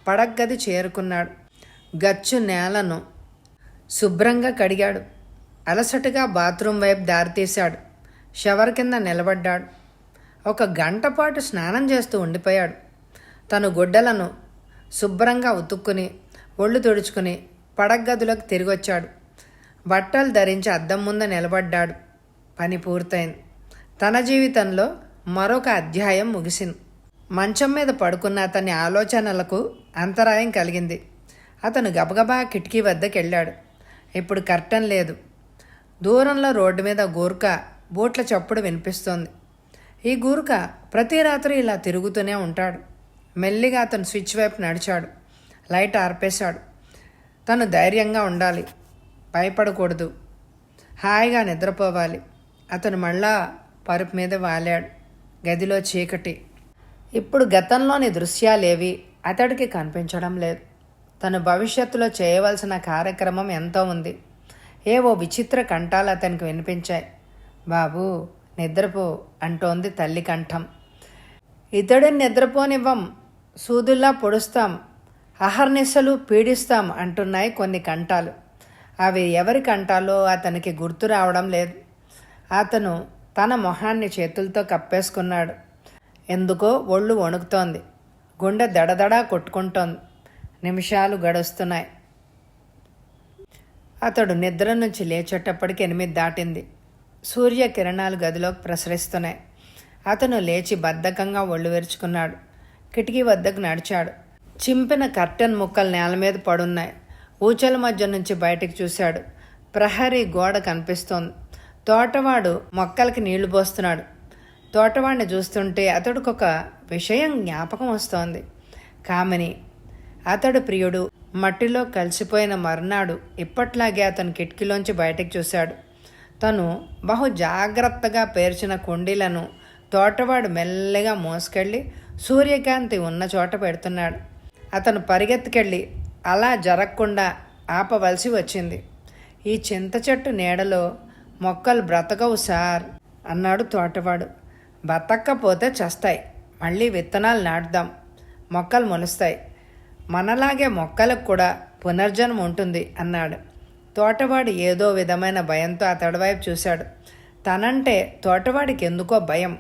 Speaker 1: పడగ్గది చేరుకున్నాడు. గచ్చు నేలను శుభ్రంగా కడిగాడు. అలసటగా బాత్రూం వైపు దారితీశాడు. షవర్ కింద నిలబడ్డాడు. 1 గంట పాటు స్నానం చేస్తూ ఉండిపోయాడు. తను గుడ్డలను శుభ్రంగా ఉతుక్కుని ఒళ్ళు తుడుచుకుని పడగ్గదిలోకి తిరిగొచ్చాడు. బట్టలు ధరించి అద్దం ముందు నిలబడ్డాడు. పని పూర్తయింది. తన జీవితంలో మరొక అధ్యాయం ముగిసింది. మంచం మీద పడుకున్న అతని ఆలోచనలకు అంతరాయం కలిగింది. అతను గబగబా కిటికీ వద్దకు వెళ్ళాడు. ఇప్పుడు కర్టన్ లేదు. దూరంలో రోడ్డు మీద గూర్ఖా బూట్ల చప్పుడు వినిపిస్తోంది. ఈ గూర్ఖా ప్రతి రాత్రి ఇలా తిరుగుతూనే ఉంటాడు. మెల్లిగా అతను స్విచ్ వైపు నడిచాడు. లైట్ ఆర్పేశాడు. తను ధైర్యంగా ఉండాలి. భయపడకూడదు. హాయిగా నిద్రపోవాలి. అతను మళ్ళా పరుపు మీద వాలాడు. గదిలో చీకటి. ఇప్పుడు గతంలోని దృశ్యాలేవి అతడికి కనిపించడం లేదు. తను భవిష్యత్తులో చేయవలసిన కార్యక్రమం ఎంతో ఉంది. ఏవో విచిత్ర కంఠాలు అతనికి వినిపించాయి. బాబూ, నిద్రపో అంటోంది తల్లి కంఠం. ఇతడిని నిద్రపోనివ్వం, సూదుల్లా పొడుస్తాం, అహర్నిశలు పీడిస్తాం అంటున్నాయి కొన్ని కంఠాలు. అవి ఎవరి కంఠాలో అతనికి గుర్తు రావడం లేదు. అతను తన మొహాన్ని చేతులతో కప్పేసుకున్నాడు. ఎందుకో ఒళ్ళు వణుకుతోంది. గుండె దడదడా కొట్టుకుంటోంది. నిమిషాలు గడుస్తున్నాయి. అతడు నిద్ర నుంచి లేచేటప్పటికి 8 దాటింది. సూర్యకిరణాలు గదిలోకి ప్రసరిస్తున్నాయి. అతను లేచి బద్ధకంగా ఒళ్ళు విరుచుకున్నాడు. కిటికీ వద్దకు నడిచాడు. చింపిన కర్టెన్ ముక్కలు నేల మీద పడున్నాయి. ఊచల మధ్య నుంచి బయటికి చూశాడు. ప్రహరీ గోడ కనిపిస్తోంది. తోటవాడు మొక్కలకి నీళ్లు పోస్తున్నాడు. తోటవాడిని చూస్తుంటే అతడికొక విషయం జ్ఞాపకం వస్తోంది. కామిని, అతడు ప్రియుడు మట్టిలో కలిసిపోయిన మర్నాడు ఇప్పట్లాగే అతను కిటికీలోంచి బయటకు చూశాడు. తను బహు జాగ్రత్తగా పేర్చిన కుండీలను తోటవాడు మెల్లగా మోసుకెళ్ళి సూర్యకాంతి ఉన్న చోట పెడుతున్నాడు. అతను పరిగెత్తుకెళ్ళి అలా జరగకుండా ఆపవలసి వచ్చింది. ఈ చింత చెట్టు నీడలో మొక్కలు బ్రతకవు సార్ అన్నాడు తోటవాడు. బతక్కపోతే చస్తాయి. మళ్ళీ విత్తనాలు నాటుదాం, మొక్కలు మొలుస్తాయి. మనలాగే మొక్కలకు కూడా పునర్జన్మ ఉంటుంది అన్నాడు. తోటవాడు ఏదో విధమైన భయంతో అతడి వైపు చూశాడు. తనంటే తోటవాడికి ఎందుకో భయం.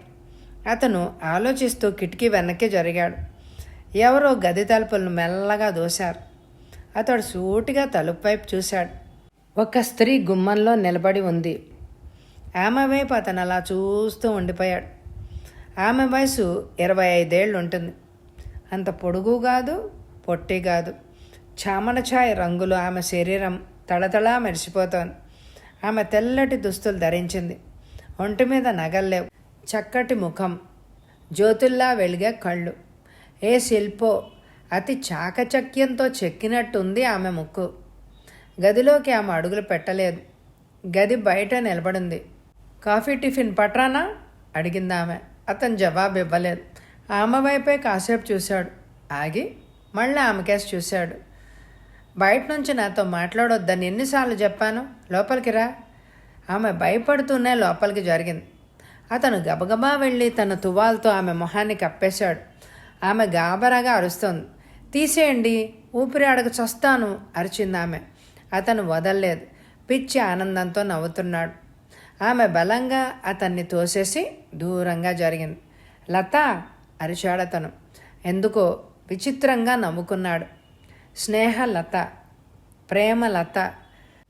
Speaker 1: అతను ఆలోచిస్తూ కిటికీ వెనక్కి జరిగాడు. ఎవరో గది తలుపులను మెల్లగా దోశారు. అతడు సూటిగా తలుపు వైపు చూశాడు. ఒక స్త్రీ గుమ్మంలో నిలబడి ఉంది. ఆమె వైపు అతను అలా చూస్తూ ఉండిపోయాడు. ఆమె వయసు 25 ఏళ్ళు ఉంటుంది. అంత పొడుగు కాదు, పొట్టి కాదు. చామన ఛాయ రంగులో ఆమె శరీరం తళతళా మెరిసిపోతోంది. ఆమె తెల్లటి దుస్తులు ధరించింది. ఒంటి మీద నగల్లేవు. చక్కటి ముఖం, జ్యోతుల్లా వెలిగే కళ్ళు. ఏ శిల్పో అతి చాకచక్యంతో చెక్కినట్టుంది ఆమె ముక్కు. గదిలోకి ఆమె అడుగులు పెట్టలేదు. గది బయట నిలబడింది. కాఫీ టిఫిన్ పట్రానా అడిగింది ఆమె. అతను జవాబు ఇవ్వలేదు. ఆమె వైపే కాసేపు చూశాడు. ఆగి మళ్ళీ ఆమెకేసి చూశాడు. బయట నుంచి నాతో మాట్లాడొద్దని ఎన్నిసార్లు చెప్పాను, లోపలికి రా. ఆమె భయపడుతూనే లోపలికి జరిగింది. అతను గబగబా వెళ్ళి తన తువాల్తో ఆమె మొహాన్ని కప్పేశాడు. ఆమె గాబరాగా అరుస్తోంది. తీసేయండి, ఊపిరి ఆడక చస్తాను అరిచింది ఆమె. అతను వదల్లేదు. పిచ్చి ఆనందంతో నవ్వుతున్నాడు. ఆమె బలంగా అతన్ని తోసేసి దూరంగా జరిగింది. లత అరిచాడతను. ఎందుకో విచిత్రంగా నవ్వుకున్నాడు. స్నేహ లత, ప్రేమ లత,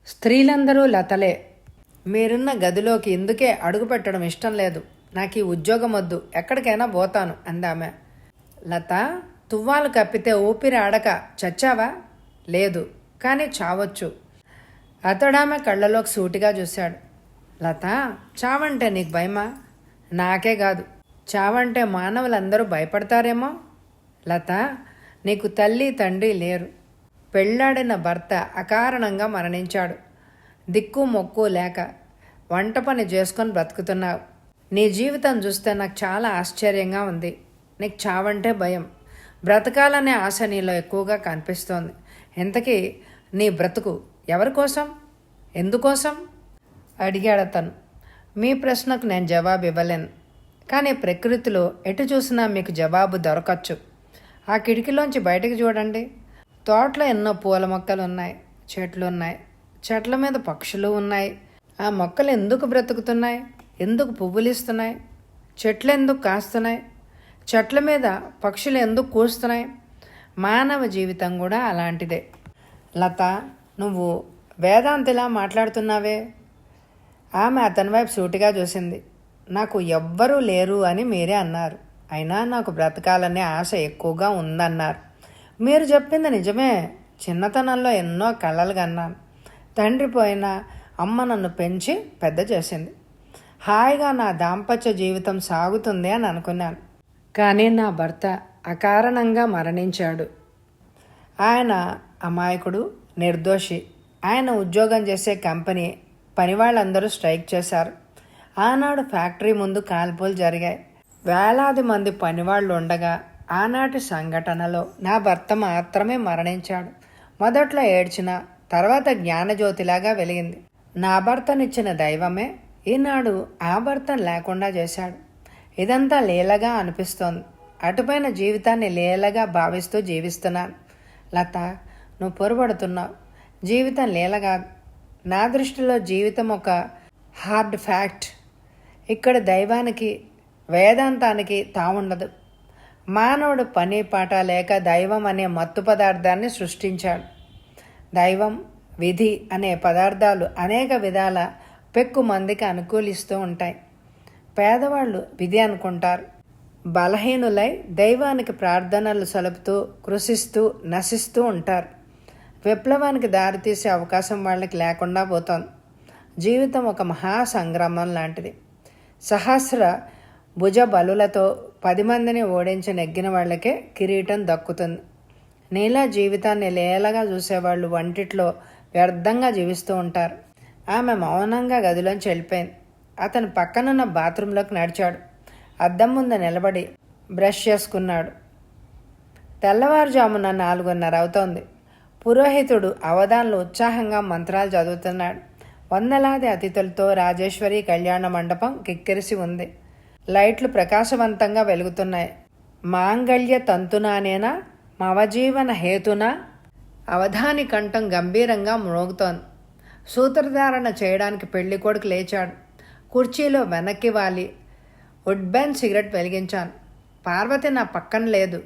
Speaker 1: స్త్రీలందరూ లతలే. మీరున్న గదిలోకి ఇందుకే అడుగు పెట్టడం ఇష్టం లేదు. నాకు ఈ ఉద్యోగం వద్దు, ఎక్కడికైనా పోతాను అందామె. లత, తువ్వాలు కప్పితే ఊపిరి ఆడక చచ్చావా? లేదు, కానీ చావచ్చు. అతడామె కళ్ళలోకి సూటిగా చూశాడు. లత, చావంటే నీకు భయమా? నాకే కాదు, చావంటే మానవులందరూ భయపడతారేమో. లత, నీకు తల్లి తండ్రి లేరు. పెళ్ళాడిన భర్త అకారణంగా మరణించాడు. దిక్కు మొక్కు లేక వంట పని చేసుకొని బ్రతుకుతున్నావు. నీ జీవితం చూస్తే నాకు చాలా ఆశ్చర్యంగా ఉంది. నీకు చావంటే భయం, బ్రతకాలనే ఆశ నీలో ఎక్కువగా కనిపిస్తోంది. ఇంతకీ నీ బ్రతుకు ఎవరి కోసం, ఎందుకోసం అడిగాడు అతను. మీ ప్రశ్నకు నేను జవాబు ఇవ్వలేను, కానీ ప్రకృతిలో ఎటు చూసినా మీకు జవాబు దొరకచ్చు. ఆ కిటికీలోంచి బయటకు చూడండి. తోటలో ఎన్నో పూల మొక్కలు ఉన్నాయి, చెట్లు ఉన్నాయి, చెట్ల మీద పక్షులు ఉన్నాయి. ఆ మొక్కలు ఎందుకు బ్రతుకుతున్నాయి, ఎందుకు పువ్వులు ఇస్తున్నాయి, చెట్లు ఎందుకు కాస్తున్నాయి, చెట్ల మీద పక్షులు ఎందుకు కూస్తున్నాయి? మానవ జీవితం కూడా అలాంటిదే. లత, నువ్వు వేదాంతిలా మాట్లాడుతున్నావే. ఆమె అతని వైపు సూటిగా చూసింది. నాకు ఎవ్వరూ లేరు అని మీరే అన్నారు. అయినా నాకు బ్రతకాలనే ఆశ ఎక్కువగా ఉందన్నారు. మీరు చెప్పింది నిజమే. చిన్నతనంలో ఎన్నో కలలు కన్నాను. తండ్రి పోయిన అమ్మ నన్ను పెంచి పెద్ద చేసింది. హాయిగా నా దాంపత్య జీవితం సాగుతుంది అని అనుకున్నాను. కానీ నా భర్త అకారణంగా మరణించాడు. ఆయన అమాయకుడు, నిర్దోషి. ఆయన ఉద్యోగం చేసే కంపెనీ పనివాళ్ళందరూ స్ట్రైక్ చేశారు. ఆనాడు ఫ్యాక్టరీ ముందు కాల్పులు జరిగాయి. వేలాది మంది పనివాళ్ళు ఉండగా ఆనాటి సంఘటనలో నా భర్త మాత్రమే మరణించాడు. మొదట్లో ఏడ్చిన, తర్వాత జ్ఞానజ్యోతిలాగా వెలిగింది. నా భర్తనిచ్చిన దైవమే ఈనాడు ఆ భర్తను లేకుండా చేశాడు. ఇదంతా లీలగా అనిపిస్తోంది. అటుపైన జీవితాన్ని లీలగా భావిస్తూ జీవిస్తున్నాను. లత, నువ్వు పొరపడుతున్నావు. జీవితం లీల కాదు. నా దృష్టిలో జీవితం ఒక హార్డ్ ఫ్యాక్ట్. ఇక్కడ దైవానికి, వేదాంతానికి తావుండదు. మానవుడు పని పాట లేక దైవం అనే మత్తు పదార్థాన్ని సృష్టించాడు. దైవం, విధి అనే పదార్థాలు అనేక విధాల పెక్కు మందికి అనుకూలిస్తూ ఉంటాయి. పేదవాళ్ళు విధి అనుకుంటారు. బలహీనులై దైవానికి ప్రార్థనలు సలుపుతూ కృషిస్తూ నశిస్తూ ఉంటారు. విప్లవానికి దారితీసే అవకాశం వాళ్ళకి లేకుండా పోతోంది. జీవితం ఒక మహాసంగ్రామం లాంటిది. సహస్ర భుజ బలులతో 10 మందిని ఓడించి నెగ్గిన వాళ్ళకే కిరీటం దక్కుతుంది. నీలా జీవితాన్ని లీలగా చూసేవాళ్ళు వంటిట్లో వ్యర్థంగా జీవిస్తూ ఉంటారు. ఆమె మౌనంగా గదిలోంచి వెళ్ళిపోయింది. అతను పక్కనున్న బాత్రూంలోకి నడిచాడు. అద్దం ముందు నిలబడి బ్రష్ చేసుకున్నాడు. తెల్లవారుజామున 4:30 అవుతోంది. పురోహితుడు అవధాన్లు ఉత్సాహంగా మంత్రాలు చదువుతున్నాడు. వందలాది అతిథులతో రాజేశ్వరి కళ్యాణ మండపం కిక్కిరిసి ఉంది. లైట్లు ప్రకాశవంతంగా వెలుగుతున్నాయి. మాంగళ్య తంతునానేనా మవజీవన హేతునా అవధాని కంఠం గంభీరంగా మ్రోగుతోంది. సూత్రధారణ చేయడానికి పెళ్లి కొడుకు లేచాడు. కుర్చీలో వెనక్కి వాలి వుడ్బెన్ సిగరెట్ వెలిగించాను. పార్వతి నా పక్కన లేదు.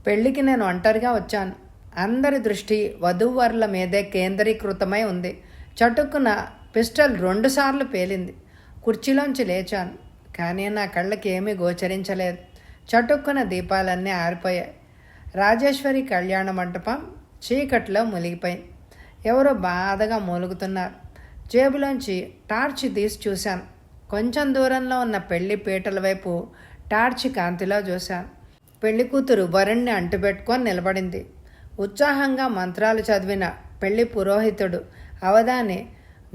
Speaker 1: పెళ్లికి నేను ఒంటరిగా వచ్చాను. అందరి దృష్టి వధూవరుల మీదే కేంద్రీకృతమై ఉంది. చటుక్కున పిస్టల్ 2 సార్లు పేలింది. కుర్చీలోంచి లేచాను, కానీ నా కళ్ళకి ఏమీ గోచరించలేదు. చటుక్కున దీపాలన్నీ ఆరిపోయాయి. రాజేశ్వరి కళ్యాణ మంటపం చీకట్లో మునిగిపోయింది. ఎవరో బాధగా మూలుగుతున్నారు. జేబులోంచి టార్చి తీసి చూశాను. కొంచెం దూరంలో ఉన్న పెళ్లి పీటల వైపు టార్చి కాంతిలో చూశాను. పెళ్లి కూతురు వరుణ్ణి అంటుపెట్టుకొని నిలబడింది. ఉత్సాహంగా మంత్రాలు చదివిన పెళ్లి పురోహితుడు అవధాని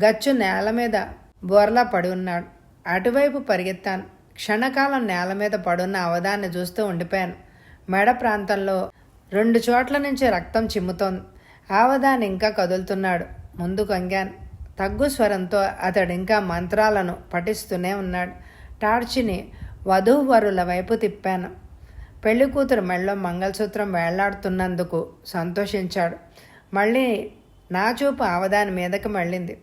Speaker 1: గచ్చు నేల మీద బోర్లా పడి ఉన్నాడు. అటువైపు పరిగెత్తాను. క్షణకాలం నేల మీద పడున్న అవధాన్ని చూస్తూ ఉండిపోయాను. మెడ ప్రాంతంలో 2 చోట్ల నుంచి రక్తం చిమ్ముతోంది. అవధాన్ ఇంకా కదులుతున్నాడు. ముందుకు వంగాను. తగ్గు స్వరంతో అతడింకా మంత్రాలను పఠిస్తూనే ఉన్నాడు. టార్చిని వధూవరుల వైపు తిప్పాను. పెళ్లి కూతురు మెళ్ళో మంగళసూత్రం వేళ్లాడుతున్నందుకు సంతోషించాడు. మళ్ళీ నా చూపు అవధాని మీదకి మళ్ళింది.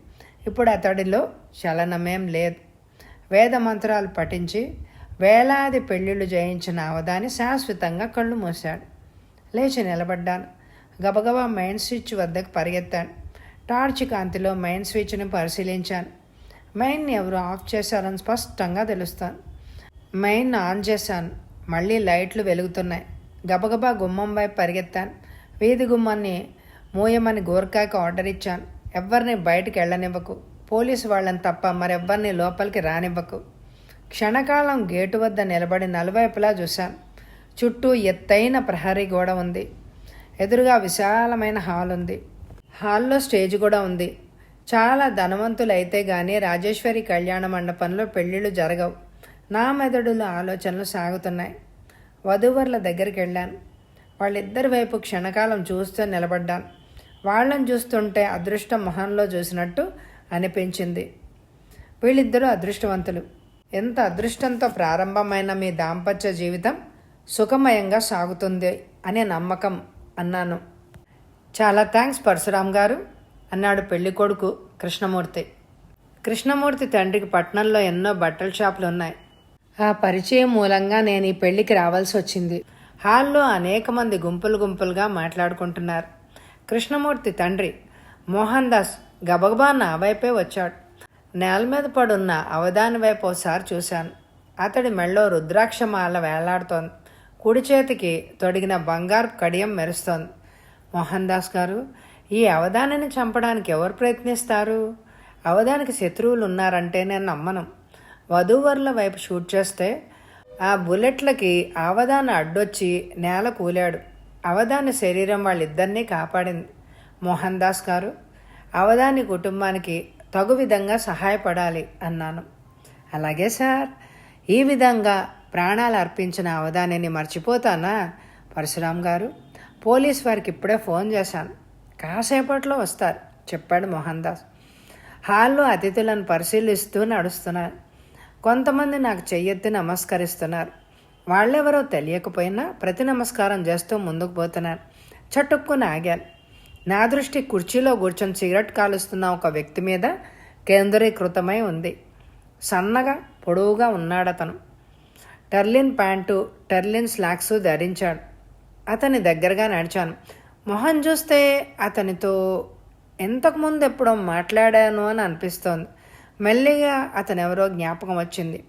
Speaker 1: ఇప్పుడు అతడిలో చలనమేం లేదు. వేద మంత్రాలు పఠించి వేలాది పెళ్ళిళ్ళు జయించిన అవధాని శాశ్వతంగా కళ్ళు మూశాడు. లేచి నిలబడ్డాను. గబగబా మెయిన్ స్విచ్ వద్దకు పరిగెత్తాను. టార్చ్ కాంతిలో మెయిన్ స్విచ్ని పరిశీలించాను. మెయిన్ని ఎవరు ఆఫ్ చేశారని స్పష్టంగా తెలుస్తాను. మెయిన్ ఆన్ చేశాను. మళ్ళీ లైట్లు వెలుగుతున్నాయి. గబగబా గుమ్మం వైపు పరిగెత్తాను. వీధి గుమ్మాన్ని మూయమని గోర్ఖాకి ఆర్డర్ ఇచ్చాను. ఎవ్వరిని బయటికి వెళ్ళనివ్వకు, పోలీసు వాళ్ళని తప్ప మరెవ్వరిని లోపలికి రానివ్వకు. క్షణకాలం గేటు వద్ద నిలబడి నలువైపులా చూశాను. చుట్టూ ఎత్తైన ప్రహరీ గోడ ఉంది. ఎదురుగా విశాలమైన హాల్ ఉంది. హాల్లో స్టేజ్ కూడా ఉంది. చాలా ధనవంతులైతే గానీ రాజేశ్వరి కళ్యాణ మండపంలో పెళ్ళిళ్ళు జరగవు. నా మెదడులో ఆలోచనలు సాగుతున్నాయి. వధూవరుల దగ్గరికి వెళ్ళాను. వాళ్ళిద్దరి వైపు క్షణకాలం చూస్తూ నిలబడ్డాను. వాళ్ళని చూస్తుంటే అదృష్టం మొహంలో చూసినట్టు అనిపించింది. వీళ్ళిద్దరూ అదృష్టవంతులు. ఎంత అదృష్టంతో ప్రారంభమైన మీ దాంపత్య జీవితం సుఖమయంగా సాగుతుంది అనే నమ్మకం అన్నాను. చాలా థ్యాంక్స్ పరశురామ్ గారు అన్నాడు పెళ్ళికొడుకు కృష్ణమూర్తి. కృష్ణమూర్తి తండ్రికి పట్నంలో ఎన్నో బట్టల షాపులు ఉన్నాయి. ఆ పరిచయం మూలంగా నేను ఈ పెళ్లికి రావాల్సి వచ్చింది. హాల్లో అనేక మంది గుంపులు గుంపులుగా మాట్లాడుకుంటున్నారు. కృష్ణమూర్తి తండ్రి మోహన్ దాస్ గబగబా నా వైపే వచ్చాడు. నేల మీద పడున్న అవధాని వైపు ఒకసారి చూశాను. అతడి మెళ్ళో రుద్రాక్షమాల వేలాడుతోంది. కుడి చేతికి తొడిగిన బంగారు కడియం మెరుస్తోంది. మోహన్ దాస్ గారు, ఈ అవధానిని చంపడానికి ఎవరు ప్రయత్నిస్తారు? అవధానికి శత్రువులు ఉన్నారంటే నేను నమ్మను. వధూవరుల వైపు షూట్ చేస్తే ఆ బుల్లెట్లకి అవధాని అడ్డొచ్చి నేల కూలాడు. అవధాని శరీరం వాళ్ళిద్దరినీ కాపాడింది. మోహన్ దాస్ గారు, అవధాని కుటుంబానికి తగు విధంగా సహాయపడాలి అన్నాను. అలాగే సార్. ఈ విధంగా ప్రాణాలు అర్పించిన అవధానిని మర్చిపోతానా పరశురామ్ గారు? పోలీస్ వారికి ఇప్పుడే ఫోన్ చేశాను. కాసేపట్లో వస్తారు చెప్పాడు మోహన్ దాస్. హాల్లో అతిథులను పరిశీలిస్తూ నడుస్తున్నాను. కొంతమంది నాకు చెయ్యెత్తి నమస్కరిస్తున్నారు. వాళ్ళెవరో తెలియకపోయినా ప్రతి నమస్కారం చేస్తూ ముందుకు పోతున్నారు. చటుక్కున ఆగాను. నా దృష్టి కుర్చీలో కూర్చొని సిగరెట్ కాలుస్తున్న ఒక వ్యక్తి మీద కేంద్రీకృతమై ఉంది. సన్నగా పొడవుగా ఉన్నాడతను. టర్లిన్ ప్యాంటు, టర్లిన్ స్లాక్స్ ధరించాడు. అతని దగ్గరగా నడిచాను. మొహం చూస్తే అతనితో ఇంతకుముందు ఎప్పుడో మాట్లాడాను అని అనిపిస్తోంది. మెల్లిగా అతనెవరో జ్ఞాపకం వచ్చింది.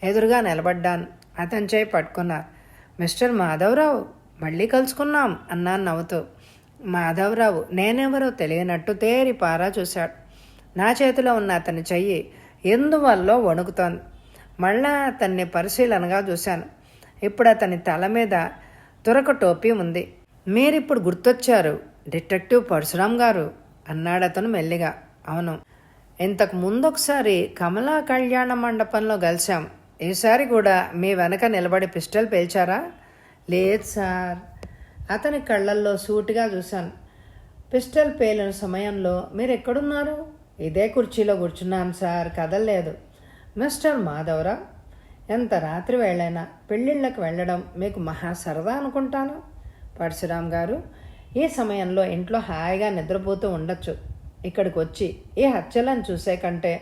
Speaker 1: ఎదురుగా నిలబడ్డాను. అతని చేయి పట్టుకున్నారు. మిస్టర్ మాధవరావు, మళ్ళీ కలుసుకున్నాం అన్నాను నవ్వుతూ. మాధవరావు నేనెవరో తెలియనట్టు తేరిపారా చూశాడు. నా చేతిలో ఉన్న అతని చెయ్యి ఎందువల్ల వణుకుతోంది. మళ్ళా అతన్ని పరిశీలనగా చూశాను. ఇప్పుడు అతని తల మీద తురక టోపీ ఉంది. మీరిప్పుడు గుర్తొచ్చారు డిటెక్టివ్ పరశురామ్ గారు అన్నాడు అతను మెల్లిగా. అవును, ఇంతకు ముందొకసారి కమలా కళ్యాణ మండపంలో కలిశాం. ఈసారి కూడా మీ వెనక నిలబడి పిస్టల్ పేల్చారా? లేదు సార్. అతని కళ్ళల్లో సూటిగా చూశాను. పిస్టల్ పేలిన సమయంలో మీరు ఎక్కడున్నారు? ఇదే కుర్చీలో కూర్చున్నాను సార్, కదలలేదు. మిస్టర్ మాధవరావు, ఎంత రాత్రి వేళైనా పెళ్ళిళ్ళకి వెళ్ళడం మీకు మహా సరదా అనుకుంటాను. పరశురామ్ గారు, ఈ సమయంలో ఇంట్లో హాయిగా నిద్రపోతూ ఉండొచ్చు. ఇక్కడికి వచ్చి ఈ హత్యలను చూసే కంటే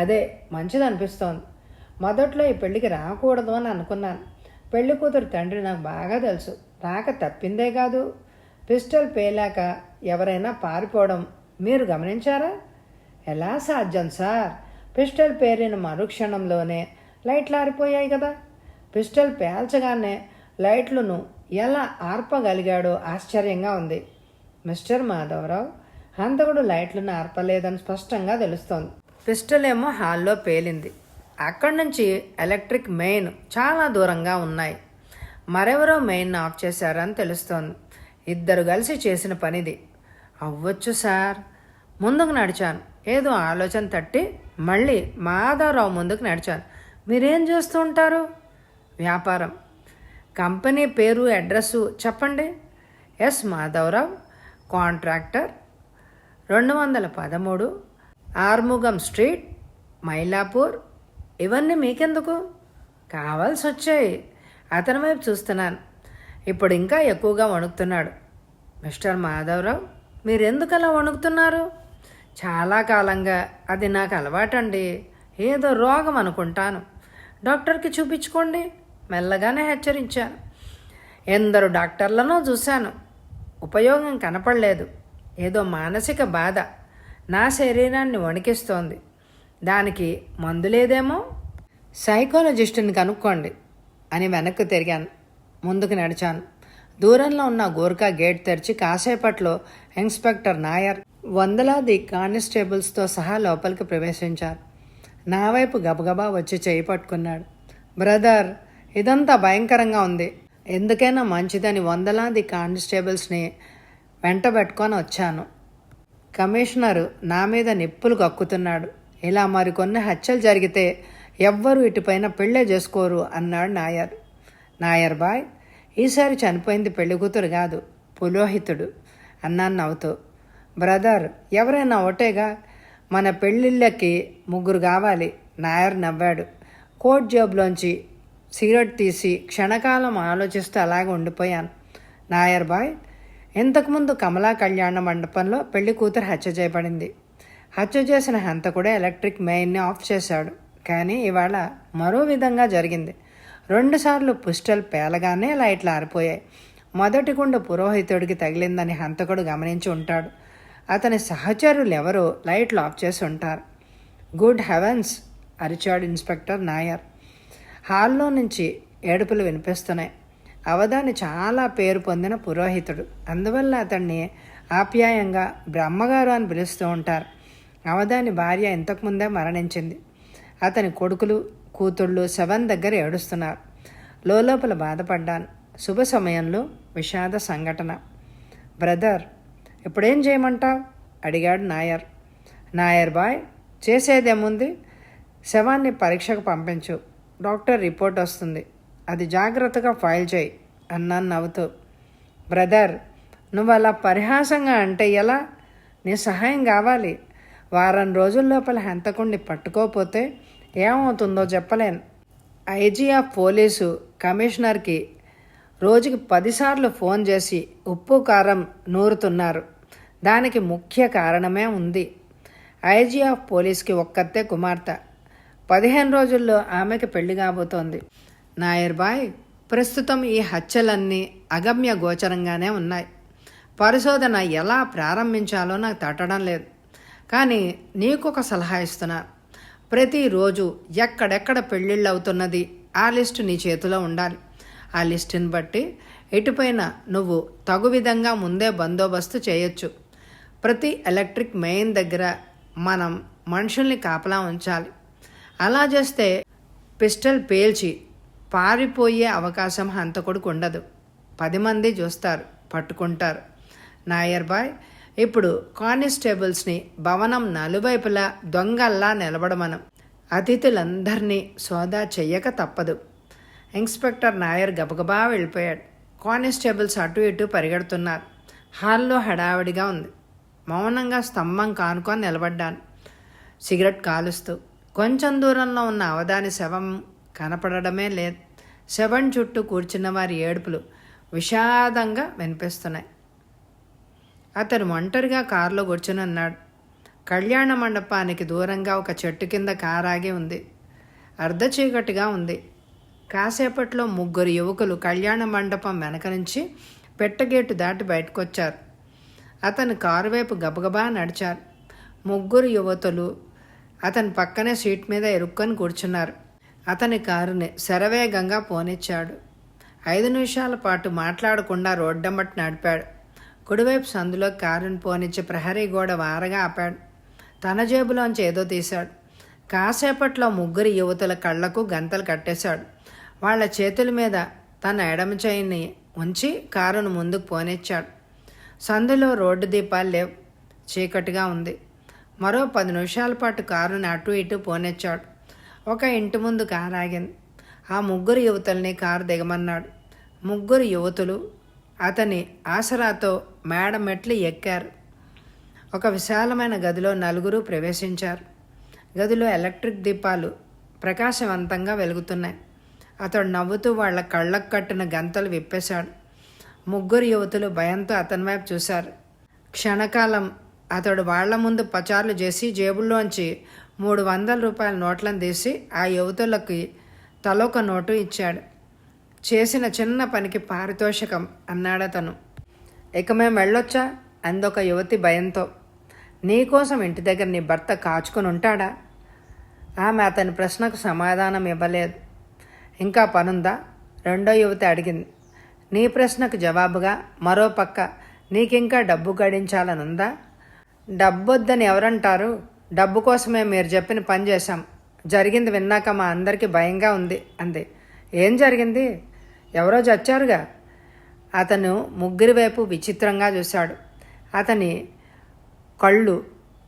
Speaker 1: అదే మంచిదనిపిస్తోంది. మొదట్లో ఈ పెళ్ళికి రాకూడదు అని అనుకున్నాను. పెళ్లి కూతురు తండ్రి నాకు బాగా తెలుసు. రాక తప్పిందే కాదు. పిస్టల్ పేలాక ఎవరైనా పారిపోవడం మీరు గమనించారా? ఎలా సాధ్యం సార్? పిస్టల్ పేరిన మరుక్షణంలోనే లైట్లు ఆరిపోయాయి కదా. పిస్టల్ పేల్చగానే లైట్లను ఎలా ఆర్పగలిగాడో ఆశ్చర్యంగా ఉంది. మిస్టర్ మాధవరావు, హంతకుడు లైట్లను ఆర్పలేదని స్పష్టంగా తెలుస్తోంది. పిస్టల్ ఏమో హాల్లో పేలింది. అక్కడి నుంచి ఎలక్ట్రిక్ మెయిన్ చాలా దూరంగా ఉన్నాయి. మరెవరో మెయిన్ ఆఫ్ చేశారని తెలుస్తోంది. ఇద్దరు కలిసి చేసిన పనిది అవ్వచ్చు సార్. ముందుకు నడిచాను. ఏదో ఆలోచన తట్టి మళ్ళీ మాధవరావు ముందుకు నడిచాను. మీరేం చేస్తూ ఉంటారు? వ్యాపారం. కంపెనీ పేరు, అడ్రస్సు చెప్పండి. S Madhavarao, contractor, 213 Arumugam street, Mylapore. ఇవన్నీ మీకెందుకు? కావాల్సి వచ్చాయి. అతని వైపు చూస్తున్నాను. ఇప్పుడు ఇంకా ఎక్కువగా వణుకుతున్నాడు. మిస్టర్ మాధవరావు, మీరెందుకు అలా వణుకుతున్నారు? చాలా కాలంగా అది నాకు అలవాటండి. ఏదో రోగం అనుకుంటాను. డాక్టర్కి చూపించుకోండి, మెల్లగానే హెచ్చరించాను. ఎందరు డాక్టర్లను చూశాను, ఉపయోగం కనపడలేదు. ఏదో మానసిక బాధ నా శరీరాన్ని వణికిస్తోంది. దానికి మందు లేదేమో. సైకాలజిస్టుని కనుక్కోండి అని వెనక్కు తిరిగాను. ముందుకు నడిచాను. దూరంలో ఉన్న గోర్ఖా గేట్ తెరిచి కాసేపట్లో ఇన్స్పెక్టర్ నాయర్ వందలాది కానిస్టేబుల్స్తో సహా లోపలికి ప్రవేశించారు. నా వైపు గబగబా వచ్చి చేయి పట్టుకున్నాడు. బ్రదర్, ఇదంతా భయంకరంగా ఉంది. ఎందుకైనా మంచిదని వందలాది కానిస్టేబుల్స్ని వెంటబెట్టుకొని వచ్చాను. కమిషనరు నా మీద నిప్పులు కక్కుతున్నాడు. ఇలా మరికొన్ని హత్యలు జరిగితే ఎవ్వరూ ఇటుపైన పెళ్ళే చేసుకోరు అన్నాడు నాయర్. నాయర్ బాయ్, ఈసారి చనిపోయింది పెళ్లి కూతురు కాదు, పురోహితుడు అన్నాను నవ్వుతూ. బ్రదర్, ఎవరైనా ఒకటేగా, మన పెళ్ళిళ్ళకి 3 కావాలి. నాయర్ నవ్వాడు. కోట్ జేబులోంచి సిగరెట్ తీసి క్షణకాలం ఆలోచిస్తూ అలాగే ఉండిపోయాను. నాయర్ బాయ్, ఇంతకుముందు కమలా కళ్యాణ మండపంలో పెళ్లి కూతురు హత్య చేయబడింది. హత్య చేసిన హంతకుడే ఎలక్ట్రిక్ మెయిన్ని ఆఫ్ చేశాడు. కానీ ఇవాళ మరో విధంగా జరిగింది. 2 సార్లు పిస్టల్ పేలగానే లైట్లు ఆరిపోయాయి. మొదటి గుండు పురోహితుడికి తగిలిందని హంతకుడు గమనించి ఉంటాడు. అతని సహచరులు ఎవరో లైట్లు ఆఫ్ చేసి ఉంటారు. గుడ్ హెవెన్స్ అరిచాడు ఇన్స్పెక్టర్ నాయర్. హాల్లో నుంచి ఏడుపులు వినిపిస్తున్నాయి. అవధాని చాలా పేరు పొందిన పురోహితుడు. అందువల్ల అతన్ని ఆప్యాయంగా బ్రహ్మగారు అని పిలుస్తూ ఉంటారు. అవధాని భార్య ఇంతకుముందే మరణించింది. అతని కొడుకులు, కూతుళ్ళు శవం దగ్గర ఏడుస్తున్నారు. లోపల బాధపడ్డాను. శుభ సమయంలో విషాద సంఘటన. బ్రదర్, ఇప్పుడేం చేయమంటావు అడిగాడు నాయర్. నాయర్ బాయ్, చేసేదేముంది, శవాన్ని పరీక్షకు పంపించు. డాక్టర్ రిపోర్ట్ వస్తుంది, అది జాగ్రత్తగా ఫైల్ చేయి అన్నాను నవ్వుతూ. బ్రదర్, నువ్వు అలా పరిహాసంగా అంటే ఎలా? నీ సహాయం కావాలి. వారం రోజుల లోపల హంతకుణ్ణి పట్టుకోకపోతే ఏమవుతుందో చెప్పలేను. ఐజీ ఆఫ్ పోలీసు కమిషనర్కి రోజుకి 10 సార్లు ఫోన్ చేసి ఉప్పు కారం నూరుతున్నారు. దానికి ముఖ్య కారణమే ఉంది. ఐజీ ఆఫ్ పోలీస్కి ఒక్కతే కుమార్తె. 15 రోజుల్లో ఆమెకి పెళ్లి కాబోతోంది. నాయర్ బాయ్, ప్రస్తుతం ఈ హత్యలన్నీ అగమ్య గోచరంగానే ఉన్నాయి. పరిశోధన ఎలా ప్రారంభించాలో నాకు తట్టడం లేదు. కానీ నీకొక సలహా ఇస్తున్నా. ప్రతిరోజు ఎక్కడెక్కడ పెళ్ళిళ్ళు అవుతున్నది ఆ లిస్టు నీ చేతిలో ఉండాలి. ఆ లిస్టుని బట్టి ఇటుపైన నువ్వు తగు విధంగా ముందే బందోబస్తు చేయొచ్చు. ప్రతి ఎలక్ట్రిక్ మెయిన్ దగ్గర మనం మనుషుల్ని కాపలా ఉంచాలి. అలా చేస్తే పిస్టల్ పేల్చి పారిపోయే అవకాశం హంతకుడికి ఉండదు. 10 మంది చూస్తారు, పట్టుకుంటారు. నాయర్ బాయ్, ఇప్పుడు కానిస్టేబుల్స్ని భవనం నలువైపులా దొంగల్లా నిలబడమనం. అతిథులందరినీ సోదా చెయ్యక తప్పదు. ఇన్స్పెక్టర్ నాయర్ గబగబా వెళ్ళిపోయాడు. కానిస్టేబుల్స్ అటు ఇటు పరిగెడుతున్నారు. హాల్లో హడావిడిగా ఉంది. మౌనంగా స్తంభం కానుకొని నిలబడ్డాను, సిగరెట్ కాలుస్తూ. కొంచెం దూరంలో ఉన్న అవధాని శవం కనపడడమే లేదు. శవం చుట్టూ కూర్చున్న వారి ఏడుపులు విషాదంగా వినిపిస్తున్నాయి. అతను ఒంటరిగా కారులో కూర్చుని ఉన్నాడు. కళ్యాణ మండపానికి దూరంగా ఒక చెట్టు కింద కారాగి ఉంది. అర్ధ చీకటిగా ఉంది. కాసేపట్లో 3 యువకులు కళ్యాణ మండపం వెనక నుంచి పెట్టగేటు దాటి బయటకొచ్చారు. అతను కారు వైపు గబగబా నడిచారు. 3 యువతులు అతని పక్కనే సీట్ మీద ఇరుక్కొని కూర్చున్నారు. అతని కారుని శరవేగంగా పోనిచ్చాడు. 5 నిమిషాల పాటు మాట్లాడకుండా రోడ్డమ్మటి నడిపాడు. కుడివైపు సందులో కారుని పోనిచ్చి ప్రహరీ గోడ వారగా ఆపాడు. తన జేబులోంచి ఏదో తీశాడు. కాసేపట్లో 3 యువతుల కళ్లకు గంతలు కట్టేశాడు. వాళ్ళ చేతుల మీద తన ఎడమ చేయిని ఉంచి కారును ముందుకు పోనిచ్చాడు. సందులో రోడ్డు దీపాలు లేవు. చీకటిగా ఉంది. మరో 10 నిమిషాల పాటు కారుని అటు ఇటు పోనిచ్చాడు. ఒక ఇంటి ముందు కారు ఆగింది. ఆ ముగ్గురు యువతుల్ని కారు దిగమన్నాడు. ముగ్గురు యువతులు అతని ఆసరాతో మేడ మెట్లు ఎక్కారు. ఒక విశాలమైన గదిలో నలుగురు ప్రవేశించారు. గదిలో ఎలక్ట్రిక్ దీపాలు ప్రకాశవంతంగా వెలుగుతున్నాయి. అతడు నవ్వుతూ వాళ్ళ కళ్ళకు కట్టిన గంతలు విప్పేశాడు. ముగ్గురు యువతులు భయంతో అతని వైపు చూశారు. క్షణకాలం అతడు వాళ్ల ముందు పచార్లు చేసి జేబుల్లోంచి 300 రూపాయల నోట్లను తీసి ఆ యువతులకి తలొక నోటు ఇచ్చాడు. చేసిన చిన్న పనికి పారితోషికం అన్నాడతను. ఇక మేము వెళ్ళొచ్చా అందొక యువతి భయంతో. నీకోసం ఇంటి దగ్గర నీ భర్త కాచుకొని ఉంటాడా? ఆమె అతని ప్రశ్నకు సమాధానం ఇవ్వలేదు. ఇంకా పనుందా? రెండో యువతి అడిగింది. నీ ప్రశ్నకు జవాబుగా మరో పక్క నీకింకా డబ్బు గడించాలనుందా? డబ్బొద్దని ఎవరంటారు? డబ్బు కోసమే మీరు చెప్పిన పని చేశాం. జరిగింది విన్నాక మా అందరికీ భయంగా ఉంది అంది. ఏం జరిగింది? ఎవరో చచ్చారుగా. అతను ముగ్గురి వైపు విచిత్రంగా చూశాడు. అతని కళ్ళు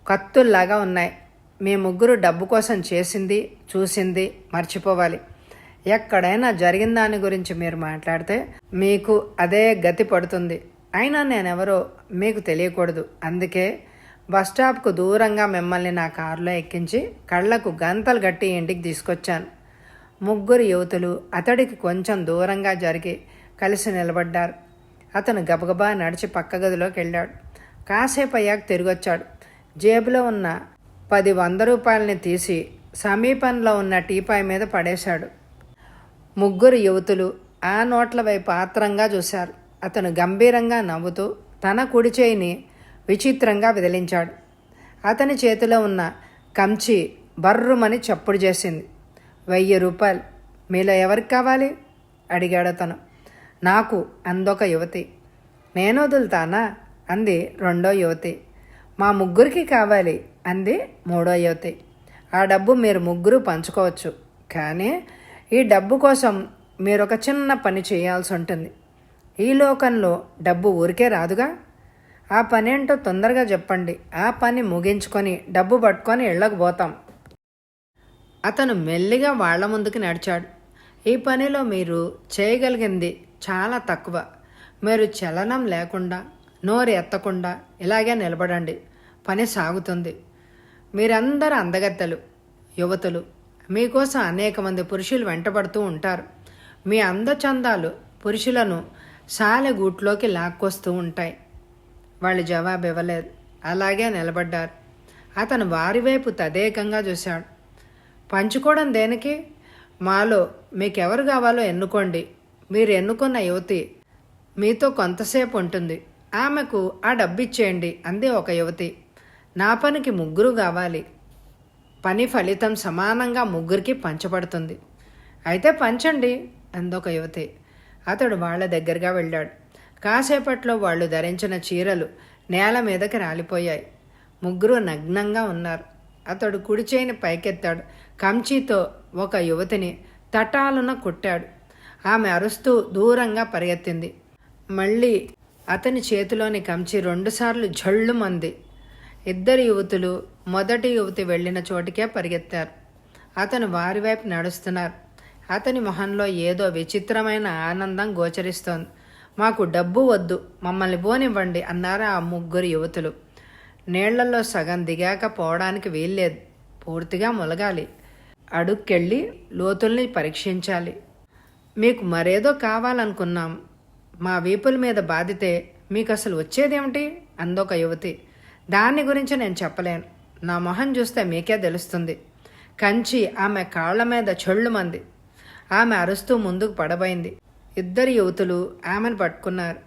Speaker 1: కత్తుల్లాగా ఉన్నాయి. మీ ముగ్గురు డబ్బు కోసం చేసింది చూసింది మర్చిపోవాలి. ఎక్కడైనా జరిగిన దాని గురించి మీరు మాట్లాడితే మీకు అదే గతి పడుతుంది. అయినా నేనెవరో మీకు తెలియకూడదు. అందుకే బస్టాప్కు దూరంగా మిమ్మల్ని నా కారులో ఎక్కించి కళ్లకు గంతలు గట్టి ఇంటికి తీసుకొచ్చాను. ముగ్గురు యువతులు అతడికి కొంచెం దూరంగా జరిగి కలిసి నిలబడ్డారు. అతను గబగబా నడిచి పక్క గదిలోకి వెళ్ళాడు. కాసేపు అయ్యాక తిరిగొచ్చాడు. జేబులో ఉన్న 10 100 రూపాయలని తీసి సమీపంలో ఉన్న టీపాయ్ మీద పడేశాడు. ముగ్గురు యువతులు ఆ నోట్ల వైపు ఆత్రంగా చూశారు. అతను గంభీరంగా నవ్వుతూ తన కుడి చేయిని విచిత్రంగా విదిలించాడు. అతని చేతిలో ఉన్న కంచి బర్రుమని చప్పుడు చేసింది. 1000 రూపాయలు. మీలో ఎవరికి కావాలి? అడిగాడు అతను. నాకు అందొక యువతి. నేను వదులుతానా అంది రెండో యువతి. మా ముగ్గురికి కావాలి అంది మూడో యువతి. ఆ డబ్బు మీరు ముగ్గురు పంచుకోవచ్చు, కానీ ఈ డబ్బు కోసం మీరు ఒక చిన్న పని చేయాల్సి ఉంటుంది. ఈ లోకంలో డబ్బు ఊరికే రాదుగా. ఆ పనేంటో తొందరగా చెప్పండి. ఆ పని ముగించుకొని డబ్బు పట్టుకొని ఇళ్ళకు పోతాం. అతను మెల్లిగా వాళ్ల ముందుకు నడిచాడు. ఈ పనిలో మీరు చేయగలిగింది చాలా తక్కువ. మీరు చలనం లేకుండా నోరు ఎత్తకుండా ఇలాగే నిలబడండి. పని సాగుతుంది. మీరందరూ అందగత్తెలు, యువతులు. మీకోసం అనేక మంది పురుషులు వెంటబడుతూ ఉంటారు. మీ అందచందాలు పురుషులను సాలెగూట్లోకి లాక్కొస్తూ ఉంటాయి. వాళ్ళు జవాబు ఇవ్వలేదు. అలాగే నిలబడ్డారు. అతను వారి వైపు తదేకంగా చూశాడు. పంచుకోవడం దేనికి? మాలో మీకెవరు కావాలో ఎన్నుకోండి. మీరు ఎన్నుకున్న యువతి మీతో కొంతసేపు ఉంటుంది. ఆమెకు ఆ డబ్బు ఇచ్చేయండి అంది ఒక యువతి. నా పనికి ముగ్గురు కావాలి. పని ఫలితం సమానంగా ముగ్గురికి పంచబడుతుంది. అయితే పంచండి అందొక యువతి. అతడు వాళ్ళ దగ్గరగా వెళ్ళాడు. కాసేపట్లో వాళ్ళు ధరించిన చీరలు నేల మీదకి రాలిపోయాయి. ముగ్గురు నగ్నంగా ఉన్నారు. అతడు కుడి చేయిని పైకెత్తాడు. కంచితో ఒక యువతిని తటాలున కొట్టాడు. ఆమె అరుస్తూ దూరంగా పరిగెత్తింది. మళ్ళీ అతని చేతిలోని కంచి 2 సార్లు జల్లుమంది. ఇద్దరు యువతులు మొదటి యువతి వెళ్ళిన చోటికే పరిగెత్తారు. అతను వారి వైపు నడుస్తున్నారు. అతని మొహంలో ఏదో విచిత్రమైన ఆనందం గోచరిస్తోంది. మాకు డబ్బు వద్దు, మమ్మల్ని పోనివ్వండి అన్నారు ఆ ముగ్గురు యువతులు. నీళ్లలో సగం దిగాక పోవడానికి వీల్లేదు. పూర్తిగా ములగాలి. అడుక్కెళ్ళి లోతుల్ని పరీక్షించాలి. మీకు మరేదో కావాలనుకున్నాం. మా వీపుల మీద బాధితే మీకు అసలు వచ్చేదేమిటి అందొక యువతి. దాని గురించి నేను చెప్పలేను. నా మొహం చూస్తే మీకే తెలుస్తుంది. కంచి ఆమె కాళ్ల మీద చెళ్ళుమంది. ఆమె అరుస్తూ ముందుకు పడబోయింది. ఇద్దరు యువతులు ఆమెను పట్టుకున్నారు.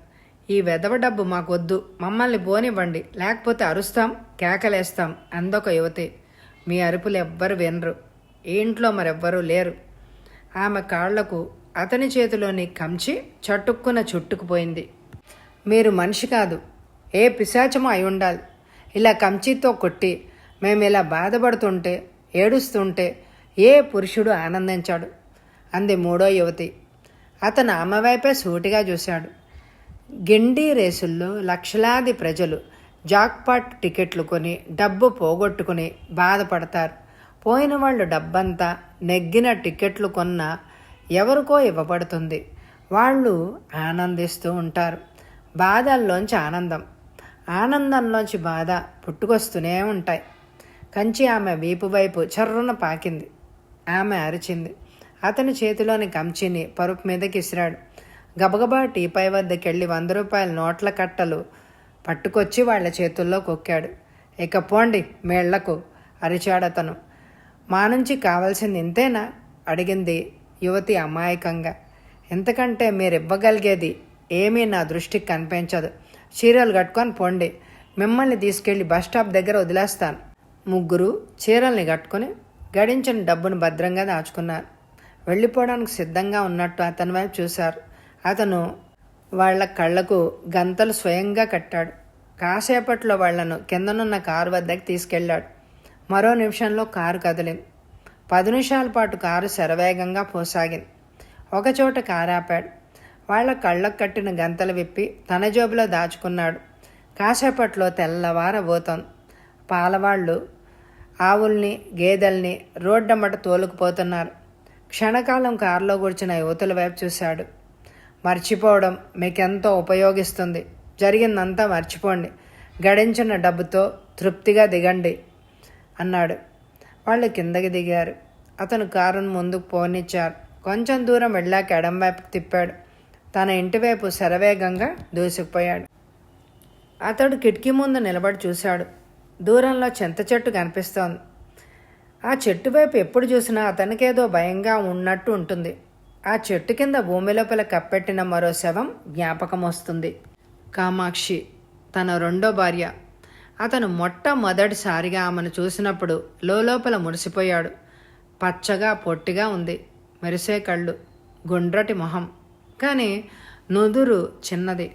Speaker 1: ఈ వెధవ డబ్బు మాకొద్దు, మమ్మల్ని పోనివ్వండి, లేకపోతే అరుస్తాం, కేకలేస్తాం అందొక యువతి. మీ అరుపులు ఎవ్వరు వినరు. ఈ ఇంట్లో మరెవ్వరూ లేరు. ఆమె కాళ్లకు అతని చేతిలోని కంచి చటుక్కున చుట్టుకుపోయింది. మీరు మనిషి కాదు, ఏ పిశాచమో అయి ఉండాలి. ఇలా కంచితో కొట్టి మేము ఇలా బాధపడుతుంటే ఏడుస్తుంటే ఏ పురుషుడు ఆనందించాడు అంది మూడో యువతి. అతను ఆమె వైపే సూటిగా చూశాడు. గిండి రేసుల్లో లక్షలాది ప్రజలు జాక్పాట్ టికెట్లు కొని డబ్బు పోగొట్టుకుని బాధపడతారు. పోయిన వాళ్ళు డబ్బంతా నెగ్గిన టికెట్లు కొన్న ఎవరికో ఇవ్వబడుతుంది. వాళ్ళు ఆనందిస్తూ ఉంటారు. బాధల్లోంచి ఆనందం, ఆనందంలోంచి బాధ పుట్టుకొస్తూనే ఉంటాయి. కంచి ఆమె వీపు వైపు చర్రున పాకింది. ఆమె అరిచింది. అతని చేతిలోని కంచిని పరుపు మీదకి ఇసిరాడు. గబగబా టీపై వద్దకెళ్ళి 100 రూపాయల నోట్ల కట్టలు పట్టుకొచ్చి వాళ్ల చేతుల్లో కొక్కాడు. ఇక పోండి మేళ్లకు అరిచాడతను. మా నుంచి కావాల్సింది ఇంతేనా అడిగింది యువతి అమాయకంగా. ఎంతకంటే మీరివ్వగలిగేది ఏమీ నా దృష్టికి కనిపించదు. చీరలు కట్టుకొని పోండి, మిమ్మల్ని తీసుకెళ్లి బస్టాప్ దగ్గర వదిలేస్తాను. ముగ్గురు చీరల్ని కట్టుకుని గడించిన డబ్బును భద్రంగా దాచుకున్నారు. వెళ్ళిపోవడానికి సిద్ధంగా ఉన్నట్టు అతని వైపు చూశారు. అతను వాళ్ల కళ్లకు గంతలు స్వయంగా కట్టాడు. కాసేపట్లో వాళ్లను కిందనున్న కారు వద్దకు తీసుకెళ్లాడు. మరో నిమిషంలో కారు కదిలింది. 10 నిమిషాల పాటు కారు శరవేగంగా పోసాగింది. ఒకచోట కారు ఆపాడు. వాళ్ల కళ్ళకు కట్టిన గంతలు విప్పి తన జోబులో దాచుకున్నాడు. కాసేపట్లో తెల్లవారబోతోంది. పాలవాళ్లు ఆవుల్ని గేదెల్ని రోడ్డమ్మట తోలుకుపోతున్నారు. క్షణకాలం కారులో కూర్చున్న యువతుల వైపు చూశాడు. మర్చిపోవడం మీకెంతో ఉపయోగిస్తుంది. జరిగిందంతా మర్చిపోండి. గడించిన డబ్బుతో తృప్తిగా దిగండి అన్నాడు. వాళ్ళు కిందకి దిగారు. అతను కారును ముందుకు పోనిచ్చారు. కొంచెం దూరం వెళ్ళాక ఎడం వైపుకి తిప్పాడు. తన ఇంటి వైపు శరవేగంగా దూసుకుపోయాడు. అతడు కిటికీ ముందు నిలబడి చూశాడు. దూరంలో చింత చెట్టు కనిపిస్తోంది. ఆ చెట్టు వైపు ఎప్పుడు చూసినా అతనికేదో భయంగా ఉన్నట్టు ఉంటుంది. ఆ చెట్టు కింద భూమి లోపల కప్పెట్టిన మరో శవం జ్ఞాపకం వస్తుంది. కామాక్షి, తన రెండో భార్య. అతను మొట్టమొదటిసారిగా ఆమెను చూసినప్పుడు లోపల మురిసిపోయాడు. పచ్చగా పొట్టిగా ఉంది, మెరిసే కళ్ళు, గుండ్రటి మొహం. కానీ నుదురు చిన్నది.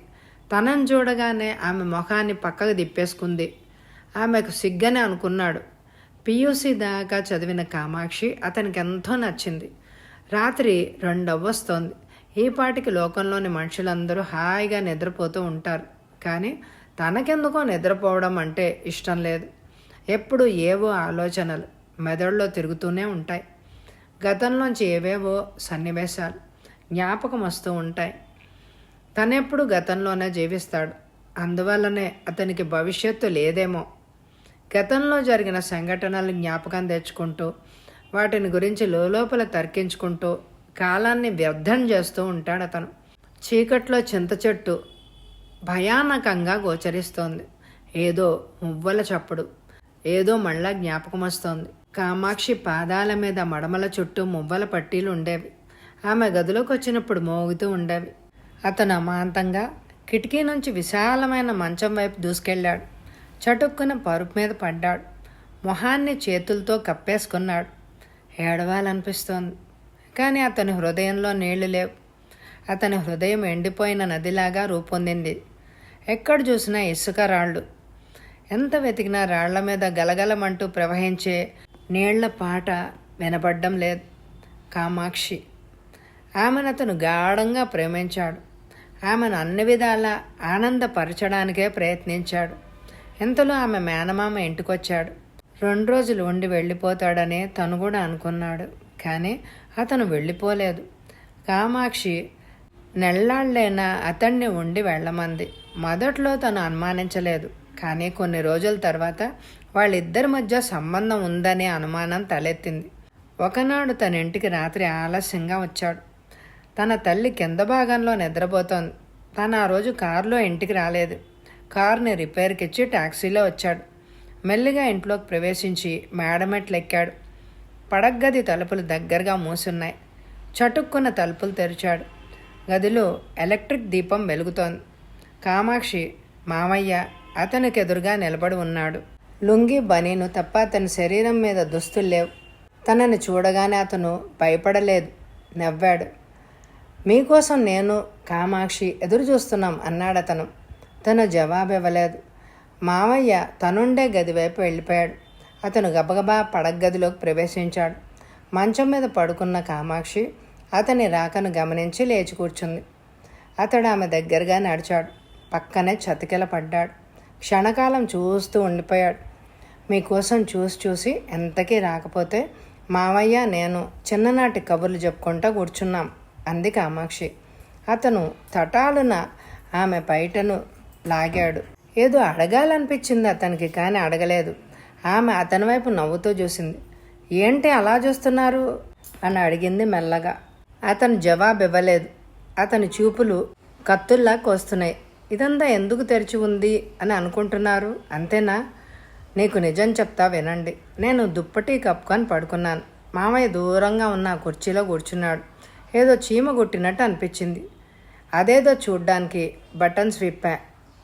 Speaker 1: తనను చూడగానే ఆమె మొహాన్ని పక్కకు తిప్పేసుకుంది. ఆమెకు సిగ్గనే అనుకున్నాడు. పియూసీ దాకా చదివిన కామాక్షి అతనికి ఎంతో నచ్చింది. రాత్రి 2 అవ్వొస్తోంది. ఈపాటికి లోకంలోని మనుషులందరూ హాయిగా నిద్రపోతూ ఉంటారు. కానీ తనకెందుకో నిద్రపోవడం అంటే ఇష్టం లేదు. ఎప్పుడు ఏవో ఆలోచనలు మెదడులో తిరుగుతూనే ఉంటాయి. గతంలోంచి ఏవేవో సన్నివేశాలు జ్ఞాపకం వస్తూ ఉంటాయి. తనెప్పుడు గతంలోనే జీవిస్తాడు. అందువల్లనే అతనికి భవిష్యత్తు లేదేమో. గతంలో జరిగిన సంఘటనలు జ్ఞాపకం తెచ్చుకుంటూ వాటిని గురించి లోపల తర్కించుకుంటూ కాలాన్ని వ్యర్థం చేస్తూ ఉంటాడు అతను. చీకట్లో చింత చెట్టు భయానకంగా గోచరిస్తోంది. ఏదో మువ్వల చప్పుడు, ఏదో మళ్ళా జ్ఞాపకం వస్తోంది. కామాక్షి పాదాల మీద మడమల చుట్టూ మువ్వల పట్టీలు ఉండేవి. ఆమె గదిలోకి వచ్చినప్పుడు మోగుతూ ఉండేవి. అతను అమాంతంగా కిటికీ నుంచి విశాలమైన మంచం వైపు దూసుకెళ్ళాడు. చటుక్కున పరుపు మీద పడ్డాడు. మొహాన్ని చేతులతో కప్పేసుకున్నాడు. ఏడవాలనిపిస్తోంది. కానీ అతని హృదయంలో నీళ్లు లేవు. అతని హృదయం ఎండిపోయిన నదిలాగా రూపొందింది. ఎక్కడ చూసినా ఇసుక రాళ్ళు. ఎంత వెతికినా రాళ్ల మీద గలగలమంటూ ప్రవహించే నీళ్ల పాట వినపడ్డం లేదు. కామాక్షి. ఆమెను అతను గాఢంగా ప్రేమించాడు. ఆమెను అన్ని విధాలా ఆనందపరచడానికే ప్రయత్నించాడు. ఇంతలో ఆమె మేనమామ ఇంటికొచ్చాడు. 2 రోజులు ఉండి వెళ్ళిపోతాడనే తను కూడా అనుకున్నాడు. కానీ అతను వెళ్ళిపోలేదు. కామాక్షి నెల్లాళ్ళైనా అతన్ని ఉండి వెళ్ళమంది. మొదట్లో తను అనుమానించలేదు. కానీ కొన్ని రోజుల తర్వాత వాళ్ళిద్దరి మధ్య సంబంధం ఉందనే అనుమానం తలెత్తింది. ఒకనాడు తన ఇంటికి రాత్రి ఆలస్యంగా వచ్చాడు. తన తల్లి కింద భాగంలో నిద్రపోతోంది. తను ఆ రోజు కారులో ఇంటికి రాలేదు. కారుని రిపేర్కి ఇచ్చి టాక్సీలో వచ్చాడు. మెల్లిగా ఇంట్లోకి ప్రవేశించి మేడమెట్లు ఎక్కాడు. పడగ్గది తలుపులు దగ్గరగా మూసున్నాయి. చటుక్కున్న తలుపులు తెరిచాడు. గదిలో ఎలక్ట్రిక్ దీపం వెలుగుతోంది. కామాక్షి మామయ్య అతనికి ఎదురుగా నిలబడి ఉన్నాడు. లుంగి బనీను తప్ప అతని శరీరం మీద దుస్తులు లేవు. తనని చూడగానే అతను భయపడలేదు. నవ్వాడు. మీకోసం నేను కామాక్షి ఎదురు చూస్తున్నాం అన్నాడతను. తను జవాబు ఇవ్వలేదు. మామయ్య తనుండే గదివైపు వెళ్ళిపోయాడు. అతను గబగబా పడగ్గదిలోకి ప్రవేశించాడు. మంచం మీద పడుకున్న కామాక్షి అతని రాకను గమనించి లేచి కూర్చుంది. అతడు ఆమె దగ్గరగా నడిచాడు. పక్కనే చతికిల పడ్డాడు. క్షణకాలం చూస్తూ ఉండిపోయాడు. మీకోసం చూసి ఎంతకీ రాకపోతే మావయ్య నేను చిన్ననాటి కబుర్లు చెప్పుకుంటా కూర్చున్నాం అంది కామాక్షి. అతను తటాలున ఆమె బయటను లాగాడు. ఏదో అడగాలనిపించింది అతనికి, కానీ అడగలేదు. ఆమె అతని వైపు నవ్వుతూ చూసింది. ఏంటి అలా చూస్తున్నారు అని అడిగింది మెల్లగా. అతను జవాబు ఇవ్వలేదు. అతని చూపులు కత్తుల్లా కోస్తున్నాయి. ఇదంతా ఎందుకు తెరిచి ఉంది అని అనుకుంటున్నారు, అంతేనా? నీకు నిజం చెప్తా వినండి. నేను దుప్పటి కప్పుకొని పడుకున్నాను. మామయ్య దూరంగా ఉన్న కుర్చీలో కూర్చున్నాడు. ఏదో చీమ గుట్టినట్టు అనిపించింది. అదేదో చూడ్డానికి బటన్స్ విప్పా.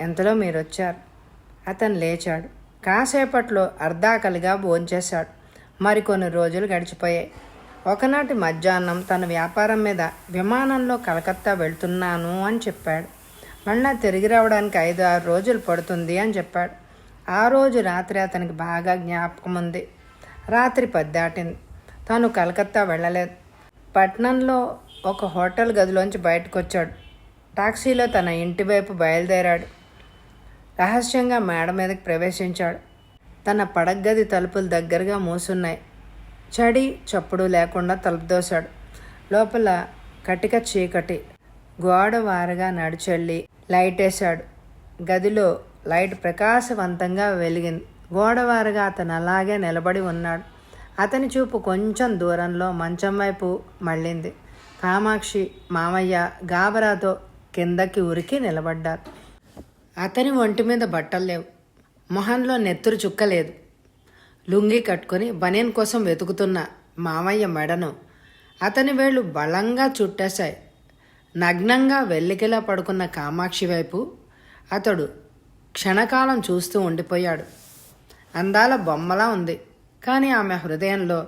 Speaker 1: ఎంతలో మీరొచ్చారు. అతను లేచాడు. కాసేపట్లో అర్ధాకలిగా భోంచేశాడు. మరికొన్ని రోజులు గడిచిపోయాయి. ఒకనాటి మధ్యాహ్నం తన వ్యాపారం మీద విమానంలో కలకత్తా వెళ్తున్నాను అని చెప్పాడు. మళ్ళా తిరిగి రావడానికి 5-6 రోజులు పడుతుంది అని చెప్పాడు. ఆ రోజు రాత్రి అతనికి బాగా జ్ఞాపకం ఉంది. రాత్రి 10 దాటింది. తను కలకత్తా వెళ్ళలేదు. పట్నంలో ఒక హోటల్ గదిలోంచి బయటకు వచ్చాడు. టాక్సీలో తన ఇంటి వైపు బయలుదేరాడు. రహస్యంగా మేడ మీదకి ప్రవేశించాడు. తన పడగది తలుపులు దగ్గరగా మూసున్నాయి. చడి చప్పుడు లేకుండా తలుపు దోశాడు. లోపల కటిక చీకటి. గోడ వారగా నడిచెళ్ళి లైట్ వేశాడు. గదిలో లైట్ ప్రకాశవంతంగా వెలిగింది. గోడవారుగా అతను అలాగే నిలబడి ఉన్నాడు. అతని చూపు కొంచెం దూరంలో మంచం వైపు మళ్ళింది. కామాక్షి, మామయ్య గాబరాతో కిందకి ఉరికి నిలబడ్డారు. అతని ఒంటి మీద బట్టలు లేవు. మొహంలో నెత్తురు చుక్కలేదు. లుంగి కట్టుకొని బనీన్ కోసం వెతుకుతున్న మామయ్య మెడను అతని వేళ్ళు బలంగా చుట్టేశాయి. నగ్నంగా వెల్లికిలా పడుకున్న కామాక్షి వైపు అతడు క్షణకాలం చూస్తూ ఉండిపోయాడు. అందాల బొమ్మలా ఉంది, కానీ ఆమె హృదయంలో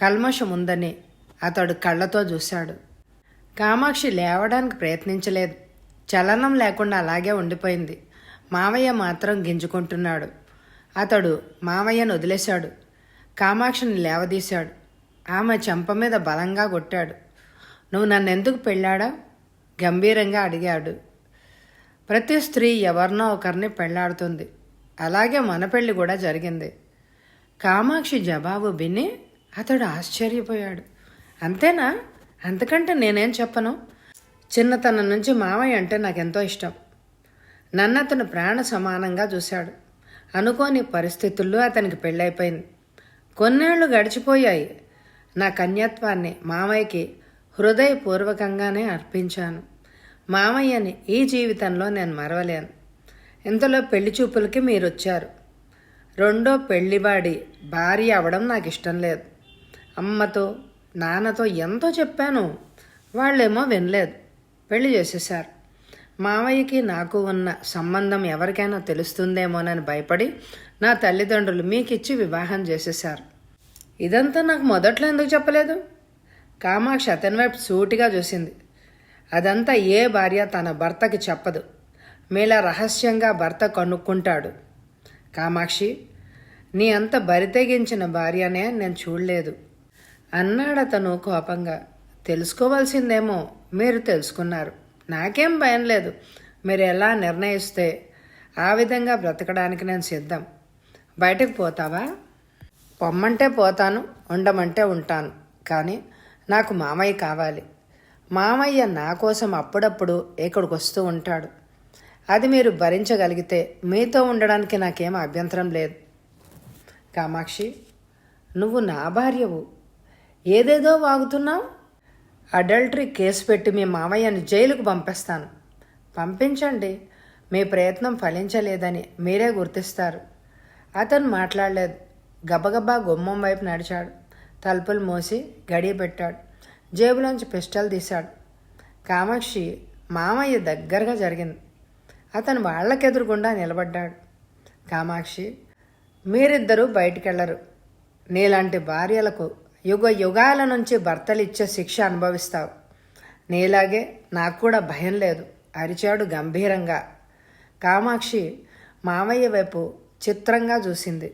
Speaker 1: కల్మషం ఉందని అతడు కళ్ళతో చూశాడు. కామాక్షి లేవడానికి ప్రయత్నించలేదు. చలనం లేకుండా అలాగే ఉండిపోయింది. మావయ్య మాత్రం గింజుకుంటున్నాడు. అతడు మావయ్యను వదిలేశాడు. కామాక్షిని లేవదీశాడు. ఆమె చెంప మీద బలంగా కొట్టాడు. నువ్వు నన్నెందుకు పెళ్ళాడా? గంభీరంగా అడిగాడు. ప్రతి స్త్రీ ఎవరినో ఒకరిని పెళ్లాడుతుంది. అలాగే మన పెళ్లి కూడా జరిగింది. కామాక్షి జవాబు విని అతడు ఆశ్చర్యపోయాడు. అంతేనా? అంతకంటే నేనేం చెప్పను. చిన్నతనం నుంచి మామయ్య అంటే నాకెంతో ఇష్టం. నన్ను అతను ప్రాణ సమానంగా చూశాడు. అనుకోని పరిస్థితుల్లో అతనికి పెళ్ళైపోయింది. కొన్నేళ్లు గడిచిపోయాయి. నా కన్యత్వాన్ని మామయ్యకి హృదయపూర్వకంగానే అర్పించాను. మామయ్యని ఈ జీవితంలో నేను మరవలేను. ఇంతలో పెళ్లి చూపులకి మీరు వచ్చారు. రెండో పెళ్లివాడి భార్య అవడం నాకు ఇష్టం లేదు. అమ్మతో నాన్నతో ఎంతో చెప్పాను. వాళ్ళేమో వినలేదు. పెళ్లి చేసేశారు. మామయ్యకి నాకు ఉన్న సంబంధం ఎవరికైనా తెలుస్తుందేమోనని భయపడి నా తల్లిదండ్రులు మీకిచ్చి వివాహం చేసేశారు. ఇదంతా నాకు మొదట్లో ఎందుకు చెప్పలేదు? కామాక్షి అతని వైపు సూటిగా చూసింది. అదంతా ఏ భార్య తన భర్తకి చెప్పదు. మీలా రహస్యంగా భర్త కనుక్కుంటాడు. కామాక్షి, నీ అంత బరితెగించిన భార్యనే నేను చూడలేదు అన్నాడతను కోపంగా. తెలుసుకోవాల్సిందేమో మీరు తెలుసుకున్నారు. నాకేం భయం లేదు. మీరు ఎలా నిర్ణయిస్తే ఆ విధంగా బ్రతకడానికి నేను సిద్ధం. బయటకు పోతావా? పొమ్మంటే పోతాను, ఉండమంటే ఉంటాను. కానీ నాకు మామయ్య కావాలి. మామయ్య నా కోసం అప్పుడప్పుడు ఇక్కడికి వస్తూ ఉంటాడు. అది మీరు భరించగలిగితే మీతో ఉండడానికి నాకేం అభ్యంతరం లేదు. కామాక్షి, నువ్వు నా భార్యవు. ఏదేదో వాగుతున్నావు. అడల్టరీ కేసు పెట్టి మీ మామయ్యని జైలుకు పంపిస్తాను. పంపించండి. మీ ప్రయత్నం ఫలించలేదని మీరే గుర్తిస్తారు. అతను మాట్లాడలేదు. గబగబా గుమ్మం వైపు నడిచాడు. తలుపులు మూసి గడియ పెట్టాడు. జేబులోంచి పిస్టల్ తీశాడు. కామాక్షి మామయ్య దగ్గరగా జరిగింది. అతను వాళ్ళకెదురుగుండా నిలబడ్డాడు. కామాక్షి, మీరిద్దరూ బయటికెళ్లరు. నీలాంటి భార్యలకు యుగ యుగాల నుంచి భర్తలు ఇచ్చే శిక్ష అనుభవిస్తావు. నీలాగే నాకు కూడా భయం లేదు అరిచాడు గంభీరంగా. కామాక్షి మామయ్య వైపు చిత్రంగా చూసింది.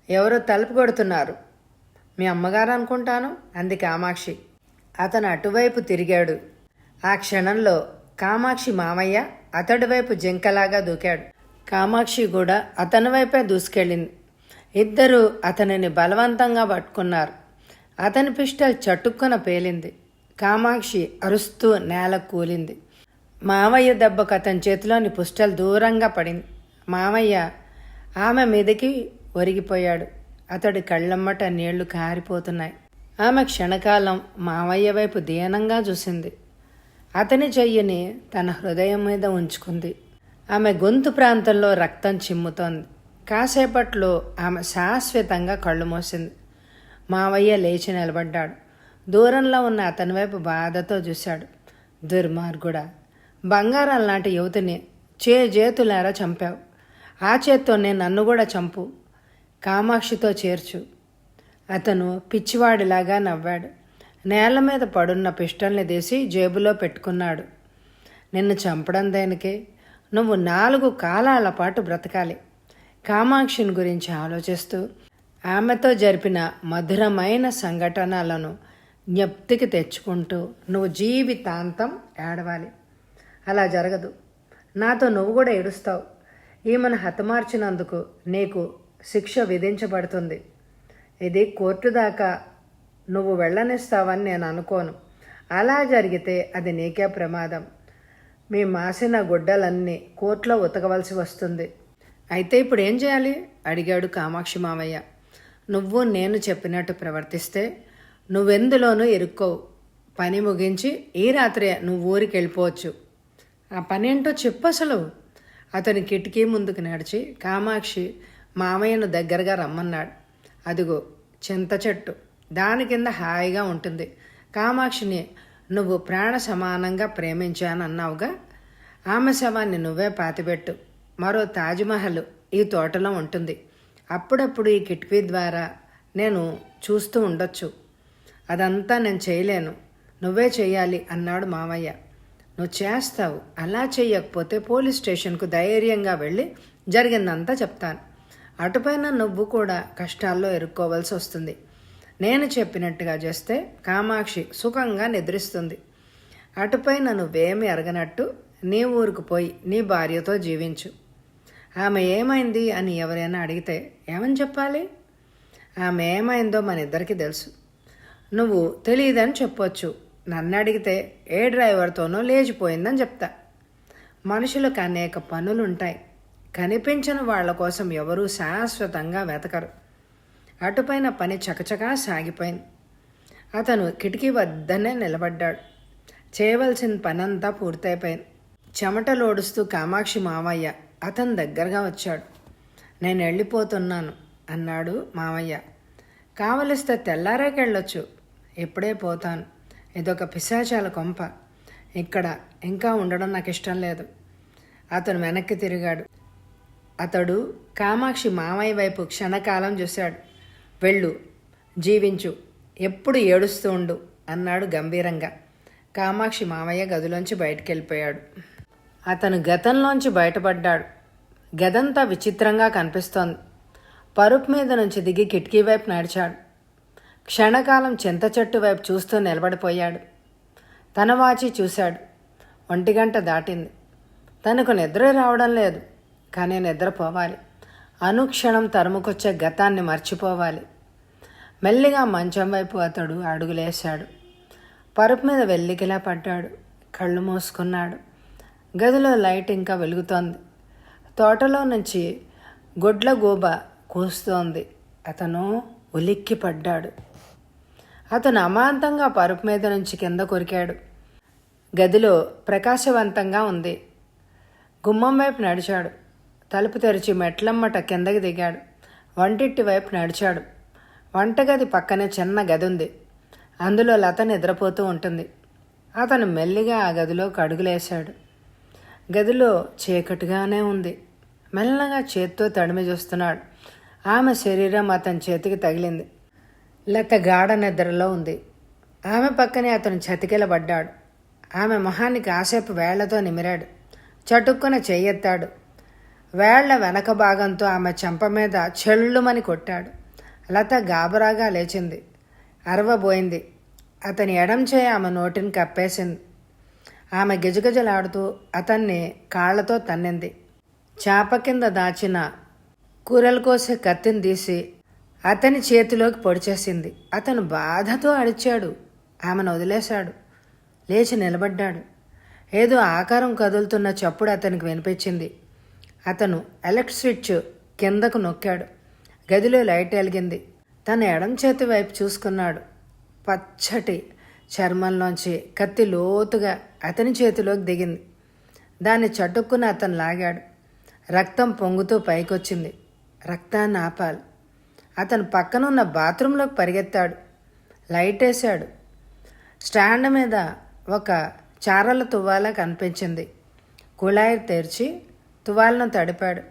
Speaker 1: ఎవరో తలుపు కొడుతున్నారు. మీ అమ్మగారు అనుకుంటాను అంది కామాక్షి. అతను అటువైపు తిరిగాడు. ఆ క్షణంలో కామాక్షి మామయ్య అతడి వైపు జింకలాగా దూకాడు. కామాక్షి కూడా అతని వైపే దూసుకెళ్ళింది. ఇద్దరూ అతనిని బలవంతంగా పట్టుకున్నారు. అతని పిస్టల్ చటుక్కున పేలింది. కామాక్షి అరుస్తూ నేల కూలింది. మావయ్య దెబ్బకు అతని చేతిలోని పిస్టల్ దూరంగా పడింది. మావయ్య ఆమె మీదకి ఒరిగిపోయాడు. అతడి కళ్ళమ్మట నీళ్లు కారిపోతున్నాయి. ఆమె క్షణకాలం మావయ్య వైపు దీనంగా చూసింది. అతని చెయ్యిని తన హృదయం మీద ఉంచుకుంది. ఆమె గొంతు ప్రాంతంలో రక్తం చిమ్ముతోంది. కాసేపట్లో ఆమె శాశ్వతంగా కళ్ళు మూసింది. మావయ్య లేచి నిలబడ్డాడు. దూరంలో ఉన్న అతని వైపు బాధతో చూశాడు. దుర్మార్గుడా, బంగారం లాంటి యువతిని చేతులారా చంపావు. ఆ చేత్తోనే నన్ను కూడా చంపు, కామాక్షితో చేర్చు. అతను పిచ్చివాడిలాగా నవ్వాడు. నేల మీద పడున్న పిస్టల్ని తీసి జేబులో పెట్టుకున్నాడు. నిన్ను చంపడం దేనికే? నువ్వు 4 కాలాల పాటు బ్రతకాలి. కామాక్షిని గురించి ఆలోచిస్తూ ఆమెతో జరిపిన మధురమైన సంఘటనలను జ్ఞప్తికి తెచ్చుకుంటూ నువ్వు జీవితాంతం ఏడవాలి. అలా జరగదు. నాతో నువ్వు కూడా ఏడుస్తావు. ఈమెను హతమార్చినందుకు నీకు శిక్ష విధించబడుతుంది. ఇది కోర్టు దాకా నువ్వు వెళ్ళనిస్తావని నేను అనుకోను. అలా జరిగితే అది నీకే ప్రమాదం. మీ మాసిన గుడ్డలన్నీ కోర్టులో ఉతకవలసి వస్తుంది. అయితే ఇప్పుడు ఏం చేయాలి? అడిగాడు కామాక్షి మావయ్య. నువ్వు నేను చెప్పినట్టు ప్రవర్తిస్తే నువ్వెందులోనూ ఇరుక్కోవు. పని ముగించి ఈ రాత్రే నువ్వు ఊరికి వెళ్ళిపోవచ్చు. ఆ పని ఏంటో చెప్పు అసలు. అతని కిటికీ ముందుకు నడిచి కామాక్షి మామయ్యను దగ్గరగా రమ్మన్నాడు. అదిగో చింత చెట్టు, దాని కింద హాయిగా ఉంటుంది. కామాక్షిని నువ్వు ప్రాణ సమానంగా ప్రేమించానన్నావుగా, ఆమె శవాన్ని నువ్వే పాతిపెట్టు. మరో తాజ్మహల్ ఈ తోటలో ఉంటుంది. అప్పుడప్పుడు ఈ కిటికీ ద్వారా నేను చూస్తూ ఉండొచ్చు. అదంతా నేను చేయలేను, నువ్వే చెయ్యాలి అన్నాడు మామయ్య. నువ్వు చేస్తావు. అలా చెయ్యకపోతే పోలీస్ స్టేషన్కు ధైర్యంగా వెళ్ళి జరిగిందంతా చెప్తాను. అటుపైన నువ్వు కూడా కష్టాల్లో ఇరుక్కోవాల్సి వస్తుంది. నేను చెప్పినట్టుగా చేస్తే కామాక్షి సుఖంగా నిద్రిస్తుంది. అటుపైన నువ్వేమీ ఎరగనట్టు నీ ఊరుకు పోయి నీ భార్యతో జీవించు. ఆమె ఏమైంది అని ఎవరైనా అడిగితే ఏమని చెప్పాలి? ఆమె ఏమైందో మన ఇద్దరికీ తెలుసు. నువ్వు తెలియదని చెప్పొచ్చు. నన్ను అడిగితే ఏ డ్రైవర్తోనో లేచిపోయిందని చెప్తా. మనుషులకు అనేక పనులుంటాయి. కనిపించని వాళ్ల కోసం ఎవరూ శాశ్వతంగా వెతకరు. అటుపైన పని చకచకా సాగిపోయింది. అతను కిటికీ వద్దనే నిలబడ్డాడు. చేయవలసిన పనంతా పూర్తయిపోయింది. చెమటలోడుస్తూ కామాక్షి మావయ్య అతని దగ్గరగా వచ్చాడు. నేను వెళ్ళిపోతున్నాను అన్నాడు మావయ్య. కావలిస్తే తెల్లారేకెళ్ళొచ్చు. ఇప్పుడే పోతాను. ఇదొక పిశాచాల కొంప. ఇక్కడ ఇంకా ఉండడం నాకు ఇష్టం లేదు. అతను వెనక్కి తిరిగాడు. అతడు కామాక్షి మామయ్య వైపు క్షణకాలం చూశాడు. వెళ్ళు, జీవించు, ఎప్పుడు ఏడుస్తూ ఉండు అన్నాడు గంభీరంగా. కామాక్షి మామయ్య గదిలోంచి బయటికి వెళ్ళిపోయాడు. అతను గతంలోంచి బయటపడ్డాడు. గదంతా విచిత్రంగా కనిపిస్తోంది. పరుపు మీద నుంచి దిగి కిటికీ వైపు నడిచాడు. క్షణకాలం చింత చెట్టు వైపు చూస్తూ నిలబడిపోయాడు. తన వాచి చూశాడు. 1 గంట దాటింది. తనకు నిద్ర రావడం లేదు. కానీ నిద్రపోవాలి. అనుక్షణం తరుముకొచ్చే గతాన్ని మర్చిపోవాలి. మెల్లిగా మంచం వైపు అతడు అడుగులేశాడు. పరుపు మీద వెల్లికిలా పడ్డాడు. కళ్ళు మూసుకున్నాడు. గదిలో లైట్ ఇంకా వెలుగుతోంది. తోటలో నుంచి గొడ్ల గూబ కూస్తోంది. అతను ఉలిక్కి పడ్డాడు. అతను అమాంతంగా పరుపు మీద నుంచి కింద కొరికాడు. గదిలో ప్రకాశవంతంగా ఉంది. గుమ్మం వైపు నడిచాడు. తలుపు తెరిచి మెట్లమ్మట కిందకి దిగాడు. వంటింటి వైపు నడిచాడు. వంటగది పక్కనే చిన్న గది ఉంది. అందులో లత నిద్రపోతూ ఉంటుంది. అతను మెల్లిగా ఆ గదిలోకి అడుగులేశాడు. గదిలో చీకటిగానే ఉంది. మెల్లగా చేత్తో తడిమి చూస్తున్నాడు. ఆమె శరీరం అతని చేతికి తగిలింది. లత గాఢ నిద్రలో ఉంది. ఆమె పక్కనే అతను చతికిలబడ్డాడు. ఆమె మొహానికి కాసేపు వేళ్లతో నిమిరాడు. చటుక్కున చెయ్యెత్తాడు. వేళ్ల వెనక భాగంతో ఆమె చెంప మీద చెల్లుమని కొట్టాడు. లత గాబరాగా లేచింది. అరవబోయింది. అతని ఎడం చేయి ఆమె నోటిని కప్పేసింది. ఆమె గిజగిజలాడుతూ అతన్ని కాళ్లతో తన్నింది. చాప కింద దాచిన కూరలు కోసే కత్తిని తీసి అతని చేతిలోకి పొడిచేసింది. అతను బాధతో అరిచాడు. ఆమెను వదిలేశాడు. లేచి నిలబడ్డాడు. ఏదో ఆకారం కదులుతున్న చప్పుడు అతనికి వినిపించింది. అతను ఎలక్ట్రిక్ స్విచ్ కిందకు నొక్కాడు. గదిలో లైట్ వెలిగింది. తన ఎడం చేతి వైపు చూసుకున్నాడు. పచ్చటి చర్మంలోంచి కత్తి లోతుగా అతని చేతిలోకి దిగింది. దాన్ని చటుక్కున అతను లాగాడు. రక్తం పొంగుతూ పైకొచ్చింది. రక్తాన్ని ఆపాలి. అతను పక్కనున్న బాత్రూంలోకి పరిగెత్తాడు. లైట్ వేశాడు. స్టాండ్ మీద ఒక చారల తువ్వాల కనిపించింది. కుళాయి తెరిచి తువ్వాలను తడిపాడు.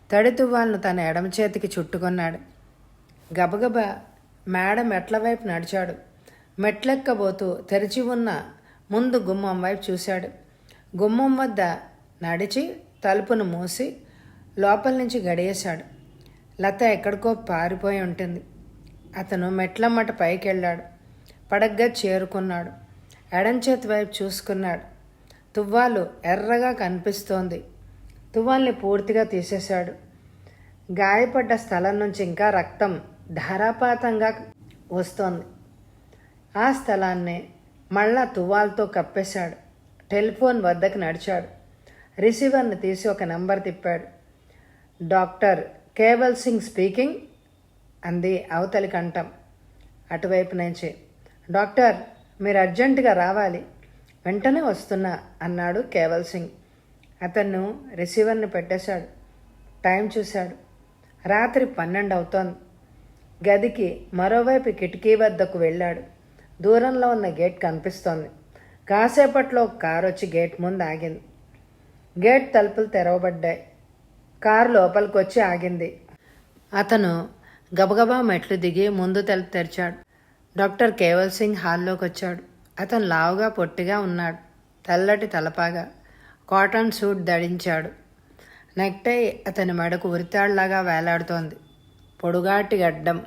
Speaker 1: తడి తువ్వాలను తన ఎడమ చేతికి చుట్టుకున్నాడు. గబగబా మేడ మెట్ల వైపు నడిచాడు. మెట్లెక్కబోతూ తెరిచి ఉన్న ముందు గుమ్మం వైపు చూశాడు. గుమ్మం వద్ద నడిచి తలుపును మూసి లోపల నుంచి గడియేశాడు. లత ఎక్కడికో పారిపోయి ఉంటుంది. అతను మెట్లమ్మట పైకి వెళ్ళాడు. పడగ్గా చేరుకున్నాడు. ఎడం చేతి వైపు చూసుకున్నాడు. తువ్వాలు ఎర్రగా కనిపిస్తోంది. తువ్వాల్ని పూర్తిగా తీసేశాడు. గాయపడ్డ స్థలం నుంచి ఇంకా రక్తం ధారాపాతంగా వస్తోంది. ఆ స్థలాన్ని మళ్ళా తువ్వాల్తో కప్పేశాడు. టెలిఫోన్ వద్దకు నడిచాడు. రిసీవర్ని తీసి ఒక నెంబర్ తిప్పాడు. డాక్టర్ కేవల్ సింగ్ స్పీకింగ్ అంది అవతలి కంఠం అటువైపు నుంచి. డాక్టర్, మీరు అర్జెంటుగా రావాలి. వెంటనే వస్తున్నా అన్నాడు కేవల్ సింగ్. అతను రిసీవర్ని పెట్టేశాడు. టైం చూశాడు. రాత్రి 12 అవుతోంది. గదికి మరోవైపు కిటికీ వద్దకు వెళ్ళాడు. దూరంలో ఉన్న గేట్ కనిపిస్తోంది. కాసేపట్లో కారు వచ్చి గేట్ ముందు ఆగింది. గేట్ తలుపులు తెరవబడ్డాయి. కారు లోపలికి వచ్చి ఆగింది. అతను గబగబా మెట్లు దిగి ముందు తలుపు తెరిచాడు. డాక్టర్ కేవల్ సింగ్ హాల్లోకి వచ్చాడు. అతను లావుగా పొట్టిగా ఉన్నాడు. తెల్లటి తలపాగా, కాటన్ సూట్ ధరించాడు. నెక్టై అతని మెడకు ఉరితాళ్లాగా వేలాడుతోంది. పొడుగాటి గడ్డం.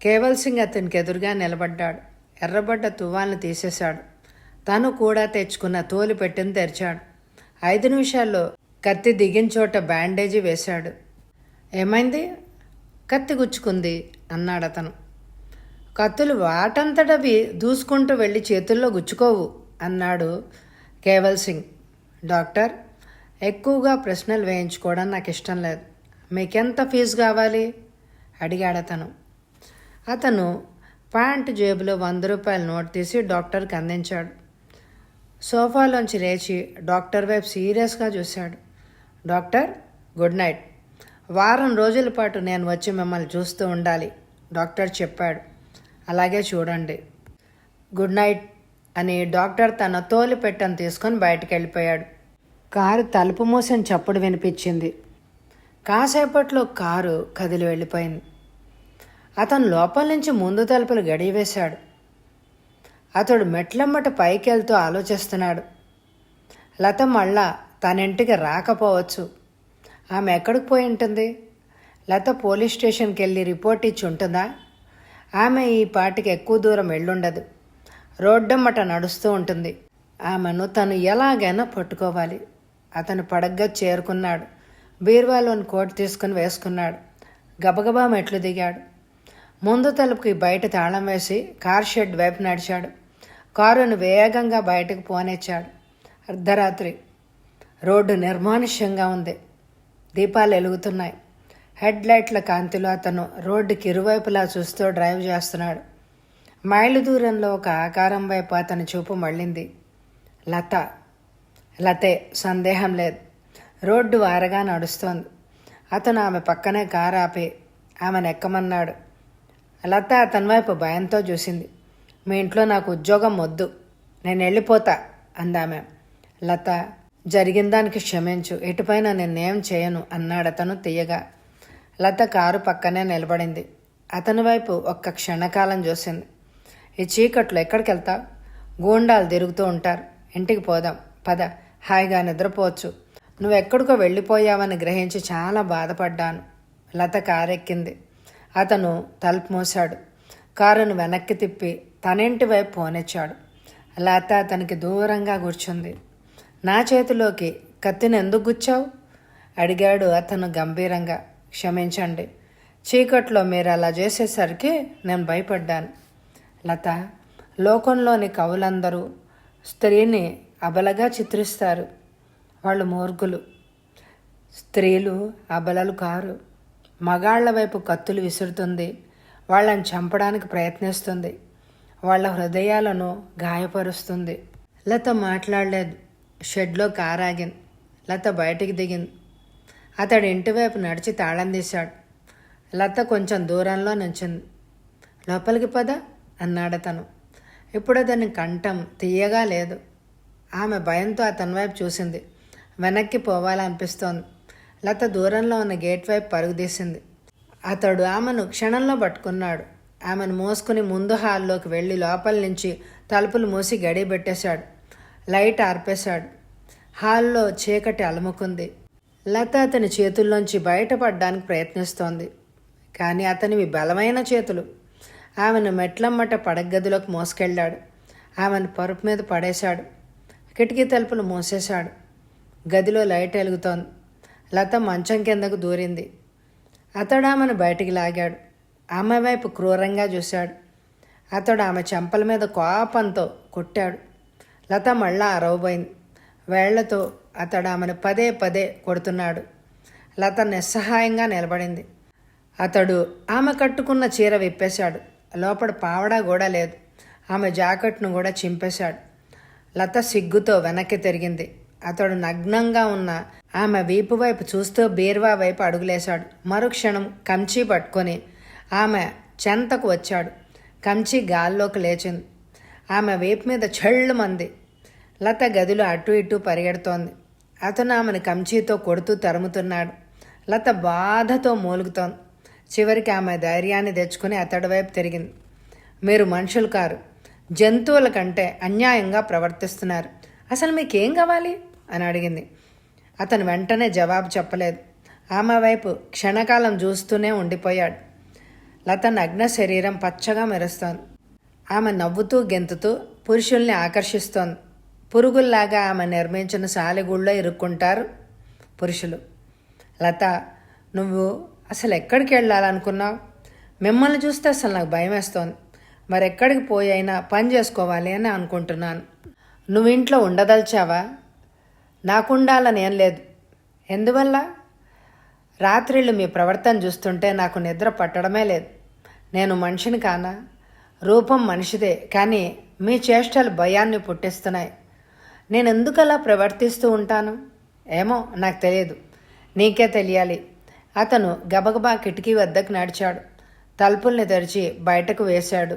Speaker 1: కేవల్ సింగ్ అతనికి ఎదురుగా నిలబడ్డాడు. ఎర్రబడ్డ తువ్వాలను తీసేశాడు. తను కూడా తెచ్చుకున్న తోలు పెట్టిని తెరిచాడు. 5 నిమిషాల్లో కత్తి దిగిన చోట బ్యాండేజీ వేశాడు. ఏమైంది? కత్తి గుచ్చుకుంది అన్నాడు అతను. కత్తులు వాటంతటవి దూసుకుంటూ వెళ్ళి చేతుల్లో గుచ్చుకోవు అన్నాడు కేవల్ సింగ్. డాక్టర్, ఎక్కువగా ప్రశ్నలు వేయించుకోవడం నాకు ఇష్టం లేదు. మీకెంత ఫీజు కావాలి అడిగాడు అతను. అతను ప్యాంటు జేబులో 100 రూపాయల నోట్ తీసి డాక్టర్కి అందించాడు. సోఫాలోంచి లేచి డాక్టర్ వైపు సీరియస్గా చూశాడు. Doctor, good night. వారం రోజుల పాటు నేను వచ్చి మిమ్మల్ని చూస్తూ ఉండాలి డాక్టర్ చెప్పాడు. అలాగే చూడండి. గుడ్ నైట్ అని డాక్టర్ తన తోలు పెట్టను తీసుకొని బయటికి వెళ్ళిపోయాడు. కారు తలుపు మూసిన చప్పుడు వినిపించింది. కాసేపట్లో కారు కదిలి వెళ్ళిపోయింది. అతను లోపల నుంచి ముందు తలుపులు గడియవేశాడు. అతడు మెట్లమ్మట పైకి వెళ్తూ ఆలోచిస్తున్నాడు. లత మళ్ళా తన ఇంటికి రాకపోవచ్చు. ఆమె ఎక్కడికి పోయి ఉంటుంది? లత పోలీస్ స్టేషన్కి వెళ్ళి రిపోర్ట్ ఇచ్చి ఉంటుందా? ఆమె ఈ పాటికి ఎక్కువ దూరం వెళ్ళుండదు. రోడ్డమ్మట నడుస్తూ ఉంటుంది. ఆమెను తను ఎలాగైనా పట్టుకోవాలి. అతను పడగ్గా చేరుకున్నాడు. బీర్వాలోని కోట్ తీసుకుని వేసుకున్నాడు. గబగబా మెట్లు దిగాడు. ముందు తలుపుకి బయట తాళం వేసి కార్ షెడ్ వైపు నడిచాడు. కారును వేగంగా బయటకు పోనిచ్చాడు. అర్ధరాత్రి. రోడ్డు నిర్మానుష్యంగా ఉంది. దీపాలు వెలుగుతున్నాయి. హెడ్ లైట్ల కాంతిలో అతను రోడ్డుకి ఇరువైపులా చూస్తూ డ్రైవ్ చేస్తున్నాడు. మైలు దూరంలో ఒక ఆకారం వైపు అతని చూపు మళ్ళింది. లత. లతే, సందేహం లేదు. రోడ్డు వారగా నడుస్తోంది. అతను ఆమె పక్కనే కారు ఆపి ఆమెను ఎక్కమన్నాడు. లత అతని వైపు భయంతో చూసింది. మీ ఇంట్లో నాకు ఉద్యోగం వద్దు, నేను వెళ్ళిపోతా అందామె. లత, జరిగిన దానికి క్షమించు, ఎటుపైన నేనేం చేయను అన్నాడు అతను తీయగా. లత కారు పక్కనే నిలబడింది. అతని వైపు ఒక్క క్షణకాలం చూసింది. ఈ చీకట్లో ఎక్కడికి వెళ్తావు? గూండాలు తిరుగుతూ ఉంటారు. ఇంటికి పోదాం, పద, హాయిగా నిద్రపోవచ్చు. నువ్వెక్కడికో వెళ్ళిపోయావని గ్రహించి చాలా బాధపడ్డాను. లత కారెక్కింది. అతను తలుపు మూశాడు. కారును వెనక్కి తిప్పి తనింటి వైపు పోనిచ్చాడు. లత అతనికి దూరంగా కూర్చుంది. నా చేతిలోకి కత్తిని ఎందుకు గుచ్చావు అడిగాడు అతను గంభీరంగా. క్షమించండి. చీకట్లో మీరు అలా చేసేసరికి నేను భయపడ్డాను. లత, లోకంలోని కవులందరూ స్త్రీని అబలగా చిత్రిస్తారు. వాళ్ళు మూర్ఖులు. స్త్రీలు అబలలు కారు. మగాళ్ల వైపు కత్తులు విసురుతుంది. వాళ్ళని చంపడానికి ప్రయత్నిస్తుంది. వాళ్ళ హృదయాలను గాయపరుస్తుంది. లత మాట్లాడలేదు. షెడ్లో కారు ఆగింది. లత బయటికి దిగింది. అతడు ఇంటివైపు నడిచి తాళం తీశాడు. లత కొంచెం దూరంలో నించుంది. లోపలికి పద అన్నాడు అతను. ఇప్పుడు అతని కంఠం తీయగా లేదు. ఆమె భయంతో అతని వైపు చూసింది. వెనక్కి పోవాలనిపిస్తోంది. లత దూరంలో ఉన్న గేట్ వైపు పరుగుదీసింది. అతడు ఆమెను క్షణంలో పట్టుకున్నాడు. ఆమెను మోసుకుని ముందు హాల్లోకి వెళ్ళి లోపల నుంచి తలుపులు మూసి గడి పెట్టేశాడు. లైట్ ఆర్పేశాడు. హాల్లో చీకటి అలుముకుంది. లత అతని చేతుల్లోంచి బయటపడడానికి ప్రయత్నిస్తోంది. కానీ అతనివి బలమైన చేతులు. ఆమెను మెట్లమ్మట పడగదిలోకి మోసుకెళ్ళాడు. ఆమెను పరుపు మీద పడేశాడు. కిటికీ తలుపులు మూసేశాడు. గదిలో లైట్ వెలుగుతోంది. లత మంచం కిందకు దూరింది. అతడు ఆమెను బయటికి లాగాడు. ఆమె వైపు క్రూరంగా చూశాడు. అతడు ఆమె చెంపల మీద కోపంతో కొట్టాడు. లత మళ్ళా అరవబోయింది. వేళ్లతో అతడు ఆమెను పదే పదే కొడుతున్నాడు. లత నిస్సహాయంగా నిలబడింది. అతడు ఆమె కట్టుకున్న చీర విప్పేశాడు. లోపల పావడా కూడా లేదు. ఆమె జాకెట్ను కూడా చింపేశాడు. లత సిగ్గుతో వెనక్కి తిరిగింది. అతడు నగ్నంగా ఉన్న ఆమె వీపు వైపు చూస్తూ బీర్వా వైపు అడుగులేశాడు. మరుక్షణం కంచి పట్టుకొని ఆమె చెంతకు వచ్చాడు. కంచి గాల్లోకి లేచింది. ఆమె వీపు మీద ఛళ్ళుమంది. లత గదిలో అటు ఇటు పరిగెడుతోంది. అతను ఆమెను కంచీతో కొడుతూ తరుముతున్నాడు. లత బాధతో మూలుగుతోంది. చివరికి ఆమె ధైర్యాన్ని తెచ్చుకుని అతడి వైపు తిరిగింది. మీరు మనుషులు కారు, జంతువుల కంటే అన్యాయంగా ప్రవర్తిస్తున్నారు. అసలు మీకేం కావాలి అని అడిగింది. అతను వెంటనే జవాబు చెప్పలేదు. ఆమె వైపు క్షణకాలం చూస్తూనే ఉండిపోయాడు. లత నగ్న శరీరం పచ్చగా మెరుస్తోంది. ఆమె నవ్వుతూ గెంతుతూ పురుషుల్ని ఆకర్షిస్తోంది. పురుగుల్లాగా ఆమె నిర్మించిన సాలెగూళ్ళలో ఇరుక్కుంటారు పురుషులు. లత, నువ్వు అసలు ఎక్కడికి వెళ్ళాలనుకున్నావు? మిమ్మల్ని చూస్తే అసలు నాకు భయం వేస్తోంది. మరెక్కడికి పోయి అయినా పని చేసుకోవాలి అని అనుకుంటున్నాను. నువ్వు ఇంట్లో ఉండదలిచావా? నాకుండాలని ఏం లేదు. ఎందువల్ల? రాత్రిళ్ళు మీ ప్రవర్తన చూస్తుంటే నాకు నిద్ర పట్టడమే లేదు. నేను మనిషిని కానా? రూపం మనిషిదే, కానీ మీ చేష్టలు భయాన్ని పుట్టిస్తున్నాయి. నేను ఎందుకు అలా ప్రవర్తిస్తూ ఉంటాను? ఏమో నాకు తెలియదు. నీకే తెలియాలి. అతను గబగబా కిటికీ వద్దకు నడిచాడు. తలుపుల్ని తెరిచి బయటకు వేశాడు.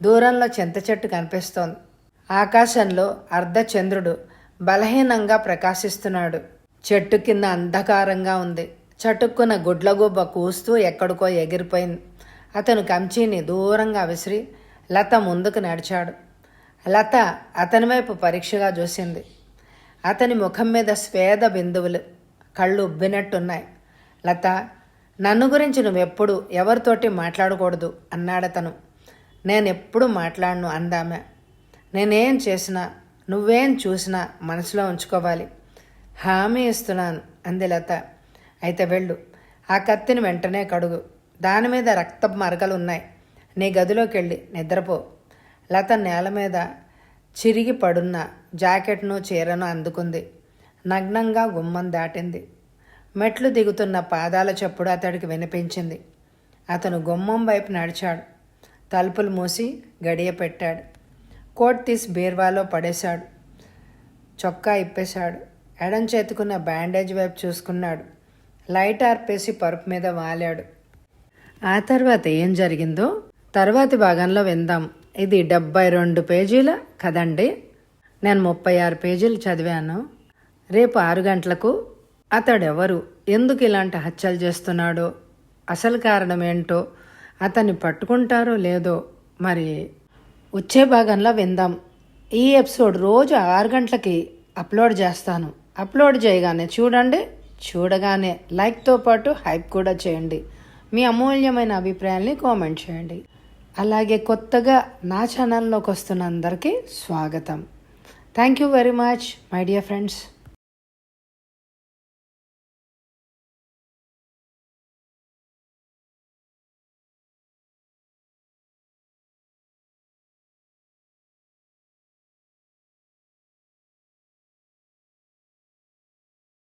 Speaker 1: దూరంలో చింత చెట్టు కనిపిస్తోంది. ఆకాశంలో అర్ధచంద్రుడు బలహీనంగా ప్రకాశిస్తున్నాడు. చెట్టు కింద అంధకారంగా ఉంది. చటుక్కున గుడ్లగూబ కూస్తూ ఎక్కడికో ఎగిరిపోయింది. అతను కంచీని దూరంగా విసిరి లత ముందుకు నడిచాడు. లత అతని వైపు పరీక్షగా చూసింది. అతని ముఖం మీద స్వేద బిందువులు, కళ్ళు ఉబ్బినట్టున్నాయి. లత, నన్ను గురించి నువ్వెప్పుడు ఎవరితోటి మాట్లాడకూడదు అన్నాడతను. నేనెప్పుడు మాట్లాడను అందామె. నేనేం చేసినా, నువ్వేం చూసినా మనసులో ఉంచుకోవాలి. హామీ ఇస్తున్నాను అంది లత. అయితే వెళ్ళు. ఆ కత్తిని వెంటనే కడుగు. దాని మీద రక్తపు మరకలు ఉన్నాయి. నీ గదిలోకి వెళ్ళి నిద్రపో. లత నేల మీద చిరిగి పడున్న జాకెట్ను చీరను అందుకుంది. నగ్నంగా గుమ్మం దాటింది. మెట్లు దిగుతున్న పాదాల చప్పుడు అతడికి వినిపించింది. అతను గుమ్మం వైపు నడిచాడు. తలుపులు మూసి గడియ పెట్టాడు. కోట్ తీసి బీర్వాలో పడేశాడు. చొక్కా ఇప్పేశాడు. ఎడం చేతుకున్న బ్యాండేజ్ వైపు చూసుకున్నాడు. లైట్ ఆర్పేసి పరుపు మీద వాలాడు. ఆ తర్వాత ఏం జరిగిందో తర్వాతి భాగంలో విందాం. ఇది 72 పేజీల కదండి. నేను 36 పేజీలు చదివాను. రేపు 6 గంటలకు అతడెవరు, ఎందుకు ఇలాంటి హత్యలు చేస్తున్నాడో, అసలు కారణం ఏంటో, అతన్ని పట్టుకుంటారో లేదో మరి వచ్చే భాగంలో విందాం. ఈ ఎపిసోడ్ రోజు 6 గంటలకి అప్లోడ్ చేస్తాను. అప్లోడ్ చేయగానే చూడండి. చూడగానే లైక్తో పాటు హైప్ కూడా చేయండి. మీ అమూల్యమైన అభిప్రాయాల్ని కామెంట్ చేయండి. అలాగే కొత్తగా నా ఛానల్లోకి వస్తున్న అందరికీ స్వాగతం. Thank you very much my dear friends.